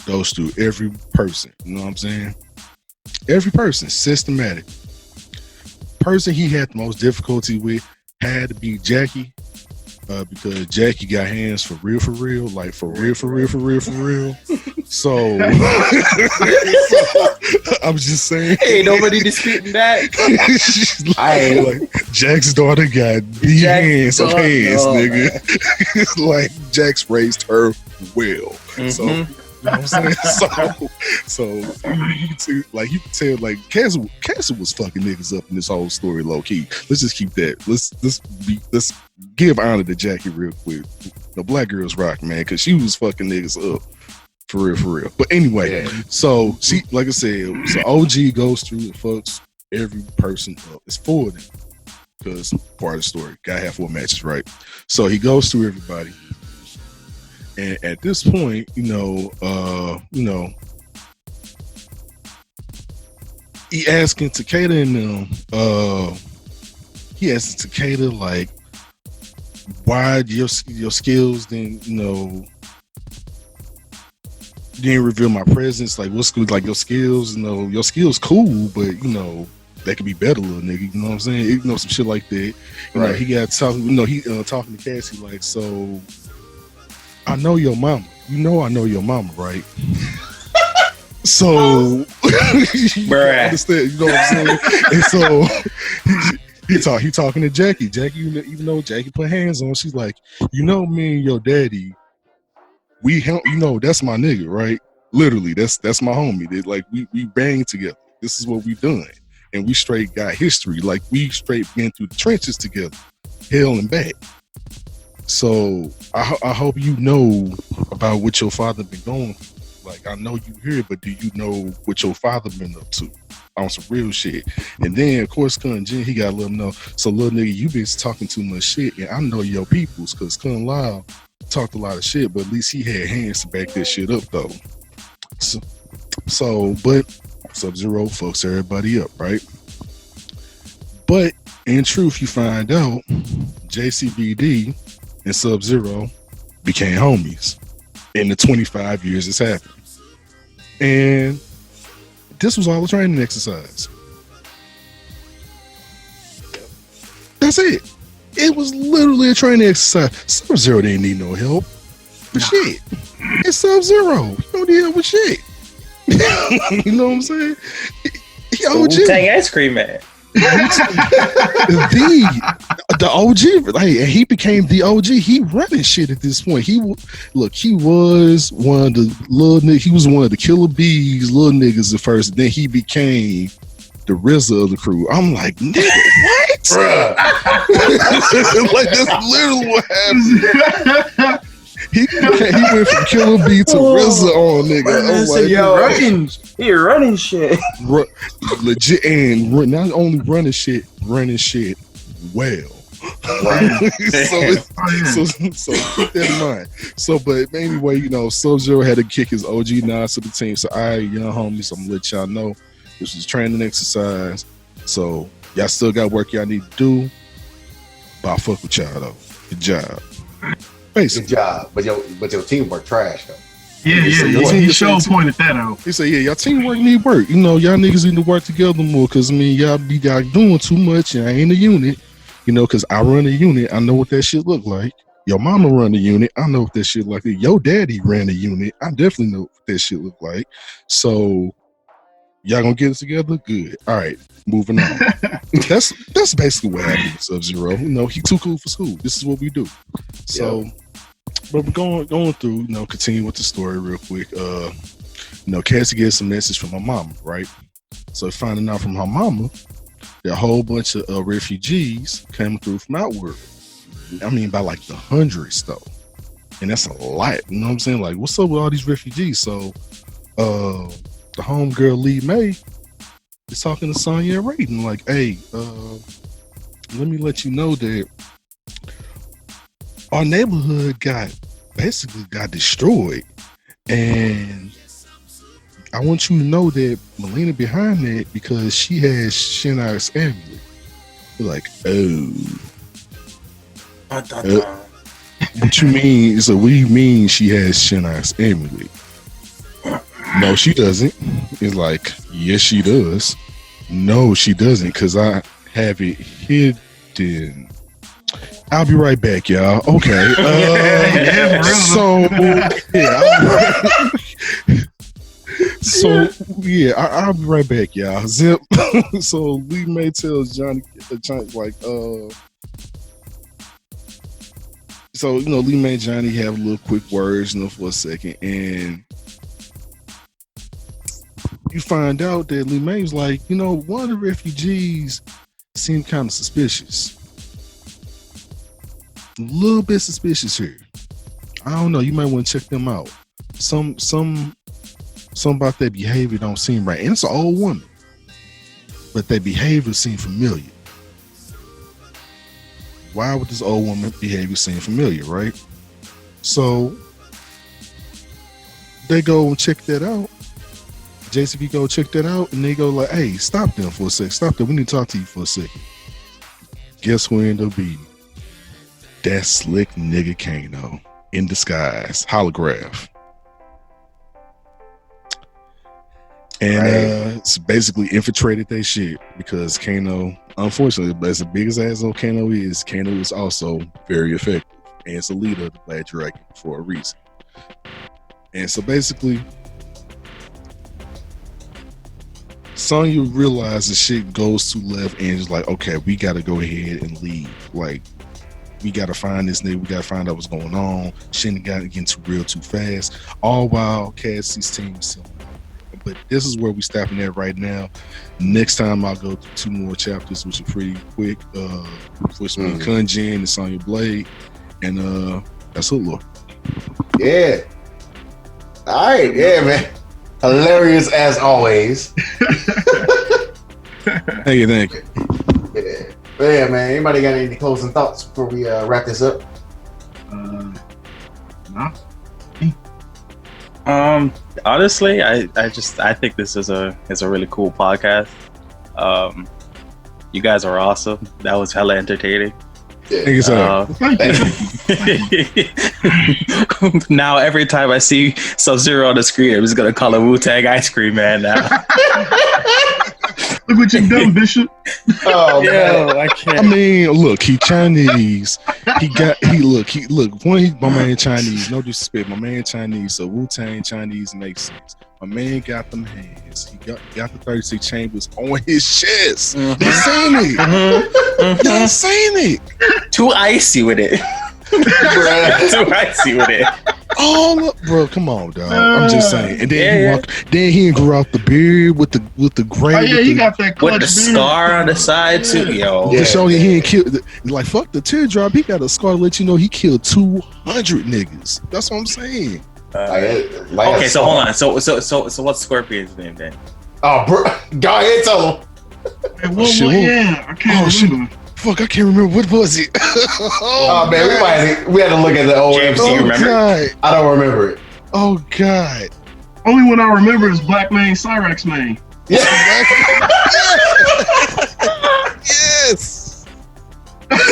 goes through every person, you know what I'm saying? Every person, systematic. Person he had the most difficulty with had to be Jackie, because Jackie got hands for real, like for real. So I'm just saying, ain't nobody disputing that. Jack's daughter got the hands of hands, nigga. Like Jack's raised her well. Mm-hmm. So you know what I'm saying? So you can tell Castle was fucking niggas up in this whole story low key. Let's just keep that. Let's give honor to Jackie real quick. The black girls rock, man, because she was fucking niggas up for real. But anyway, so she, like I said, so OG goes through and fucks every person up. It's 4 of them, because part of the story, gotta have 4 matches, right? So he goes through everybody. And at this point, he asking Takeda and them, he asked Cicada like, why your skills didn't didn't reveal my presence, like what's good, like your skills, your skills cool, but that could be better, little nigga. You know what I'm saying? Some shit like that. Right. He got talking. He talking to Cassie like, so I know your mama. I know your mama, right? So you understand? You know what I'm saying? And so he talking to Jackie. Jackie, even though Jackie put hands on, she's like, me and your daddy, we help. That's my nigga, right? Literally, that's my homie. Like we bang together. This is what we done. And we straight got history. Like we straight been through the trenches together, hell and back. So I hope you know about what your father been going through. Like I know you here, but do you know what your father been up to on some real shit? And then of course, Kun Jin, he got to let him know. So little nigga, you been talking too much shit, and I know your peoples, cause Kun Lao talked a lot of shit, but at least he had hands to back that shit up though. But Sub-Zero fucks everybody up, right? But in truth, you find out JCVD and Sub-Zero became homies in the 25 years it's happened. And this was all a training exercise. That's it. It was literally a training exercise. Sub-Zero didn't need no help. But shit, it's Sub-Zero. You don't need help with shit. You know what I'm saying? Wu-Tang ice cream man. the OG, like, he became the OG. He running shit at this point. He was one of the little niggas. He was one of the Killer Bees little niggas at first. Then he became the RZA of the crew. I'm like, nigga, what? Bruh. Like that's literally what happened. He went from Killer Bee to RZA on, nigga. He running shit. Legit, and not only running shit well. Right. so keep that in mind. So, but anyway, Sub-Zero had to kick his OG nods to the team. So, all right, young homies, I'm gonna let y'all know this was training exercise. So, y'all still got work y'all need to do. But I fuck with y'all though. Good job. Basically. Good job, but your teamwork trash though. Yeah. He sure pointed that out. He said, "Yeah, y'all teamwork need work. Y'all niggas need to work together more. Cause y'all be doing too much, and I ain't a unit. Cause I run a unit. I know what that shit look like. Your mama run a unit. I know what that shit like. Your daddy ran a unit. I definitely know what that shit look like. So y'all gonna get it together? Good. All right, moving on. That's basically what happened with Sub-Zero. He too cool for school. This is what we do. So." Yeah. But we're going through, continue with the story real quick. Cassie gets a message from her mama, right? So finding out from her mama that a whole bunch of refugees came through from outward. I mean, by like the hundreds though. And that's a lot. You know what I'm saying? Like, what's up with all these refugees? So the homegirl Lee May is talking to Sonya and Raiden, like, hey, let me let you know that our neighborhood got destroyed, and I want you to know that Melina behind that because she has Shinnar's amulet. You're like, oh. What you mean? So what do you mean she has Shinnar's amulet? No, she doesn't. It's like, yes, she does. No, she doesn't, because I have it hidden. I'll be right back, y'all. Okay. I'll be right back, y'all. Zip. So Lee May tells Johnny like, so Lee May and Johnny have a little quick words, for a second, and you find out that Lee May's like, one of the refugees seemed kind of suspicious. A little bit suspicious here. I don't know. You might want to check them out. Some about their behavior don't seem right. And it's an old woman, but their behavior seems familiar. Why would this old woman behavior seem familiar, right? So they go and check that out. JCV go check that out, and they go like, hey, stop them for a sec. Stop them. We need to talk to you for a second. guess who ended up beating? That slick nigga Kano in disguise, holograph. And it's basically infiltrated that shit because Kano, unfortunately, as big as asshole Kano is also very effective. And it's a leader of the Black Dragon for a reason. And so basically, Sonya realizes shit goes too left and is like, okay, we gotta go ahead and leave. Like, we gotta find this nigga, we gotta find out what's going on. Shit got getting too real too fast. All while Cassie's team is still. But this is where we stopping at right now. Next time I'll go through 2 more chapters, which are pretty quick. Which means Kunjin and Sonya Blade. And that's it, Lord. Yeah. All right, yeah, man. Hilarious as always. Thank you. Yeah. But yeah, man. Anybody got any closing thoughts before we wrap this up? No. Honestly, I think this is a really cool podcast. You guys are awesome. That was hella entertaining. Thank you, sir. Now every time I see Sub-Zero on the screen, I'm just gonna call him Wu-Tang Ice Cream Man now. Look what you done, Bishop. Oh, Yo, I can't. I mean, look, he Chinese. My man Chinese. No disrespect, my man Chinese. So Wu-Tang Chinese makes sense. My man got them hands. He got the 36 chambers on his chest. You seen it? You seen it? Too icy with it. Too icy with it. Oh, look, bro, come on, dog. I'm just saying. And then he grew out the beard with the gray. Oh yeah, he got that clutch with the scar on the side too, yo. To show you he ain't killed. Like fuck the teardrop. He got a scar to let you know he killed 200 niggas. That's what I'm saying. Okay, so hold on. So what's Scorpion's name then? Oh, bro, go ahead, tell him. Yeah, I can't remember. Fuck, I can't remember. What was it? Oh man, we had to look at the old James, episode. do you remember? God. I don't remember it. Oh God. Only one I remember is Black Man, Cyrex Man. Yeah. Yes. That's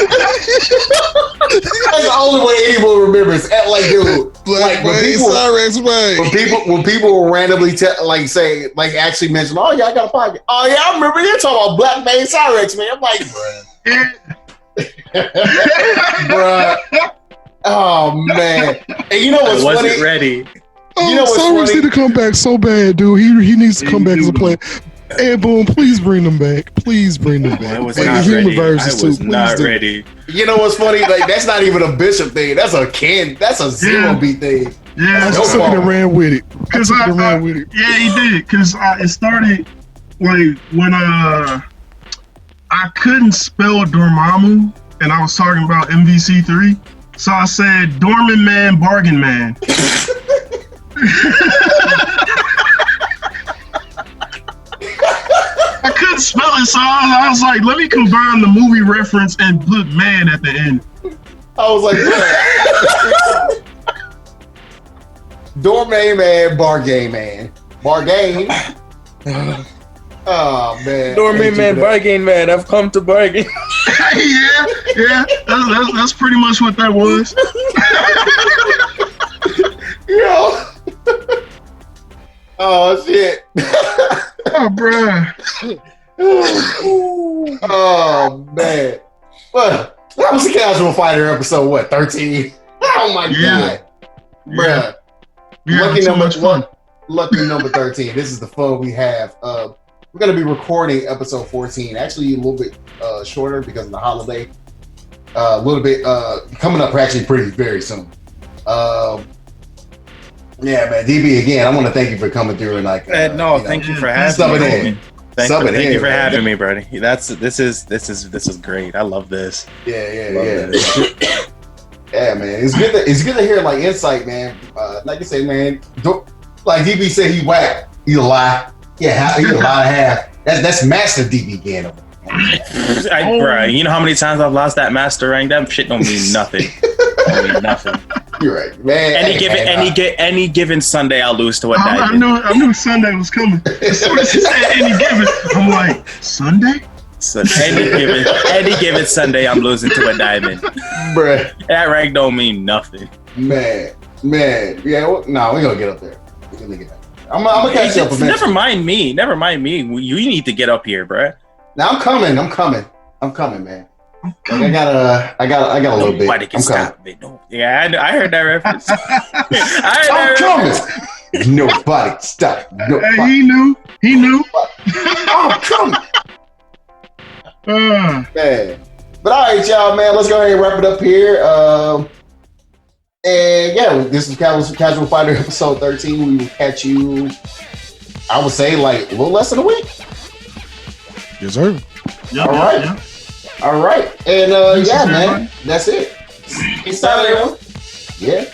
the only way anyone remembers. Like, dude, Black when people will randomly say actually mention, oh yeah, I got a podcast. Oh yeah, I remember you talking about Black Man Cyrex, man. I'm like, bruh. Oh man. And you know what's funny? I wasn't ready. You know what's funny? Need to come back so bad, dude. He needs to come back as a player. And boom, please bring them back. Please bring them back. I was not ready. You know what's funny? Like that's not even a Bishop thing. That's a Zero beat thing. Yeah, I just took it and ran with it. Yeah, he did. Because it started like when I couldn't spell Dormammu, and I was talking about MVC3, so I said Dorman Man, Bargain Man. I couldn't spell it, so I was like, let me combine the movie reference and put man at the end. I was like, Doorman Man, Bargain Man. Bargain. Oh man. Doorman Man, Bargain Man. I've come to bargain. yeah. That's pretty much what that was. Yo. Oh shit. Oh, bruh. Oh man. Well, that was the Casual Fighter episode, what, 13? Oh my god. Bruh. Lucky number 13. This is the fun we have. We're gonna be recording episode 14. Actually a little bit shorter because of the holiday. A little bit coming up actually very soon. Yeah, man. DB, again, I want to thank you for coming through and thank you for having me. Thank you for having me, Brody. This is great. I love this. Yeah. Yeah, man. It's good to hear like insight, man. Like I say, man. Like DB said, he whack. He a lie. Yeah, he a lie and a half. That's Master DBGen. Bro, you know how many times I've lost that master rank? That shit don't mean nothing. Nothing. You're right, man. Any given Sunday, I'll lose to what that I knew Sunday was coming. As soon as he said any given, I'm like, Sunday? So any given Sunday, I'm losing to a diamond. Bruh. That rank don't mean nothing. Man. Yeah, no, we're gonna get up there. We're gonna get up. I'm gonna catch you up. Never mind me. You need to get up here, bruh. Now I'm coming, man. Like, I got a little bit. Nobody can stop me. No. Yeah, I heard that reference. I'm coming. Nobody stop. Nobody. Hey, he knew. I'm coming. Man. But all right, y'all, man. Let's go ahead and wrap it up here. And yeah, this is Casual Fighter episode 13. We will catch you, I would say, like a little less than a week. Yes, sir. Yep, All right. Yep. All right. And yeah, man, that's it. Peace out, everyone. Yeah.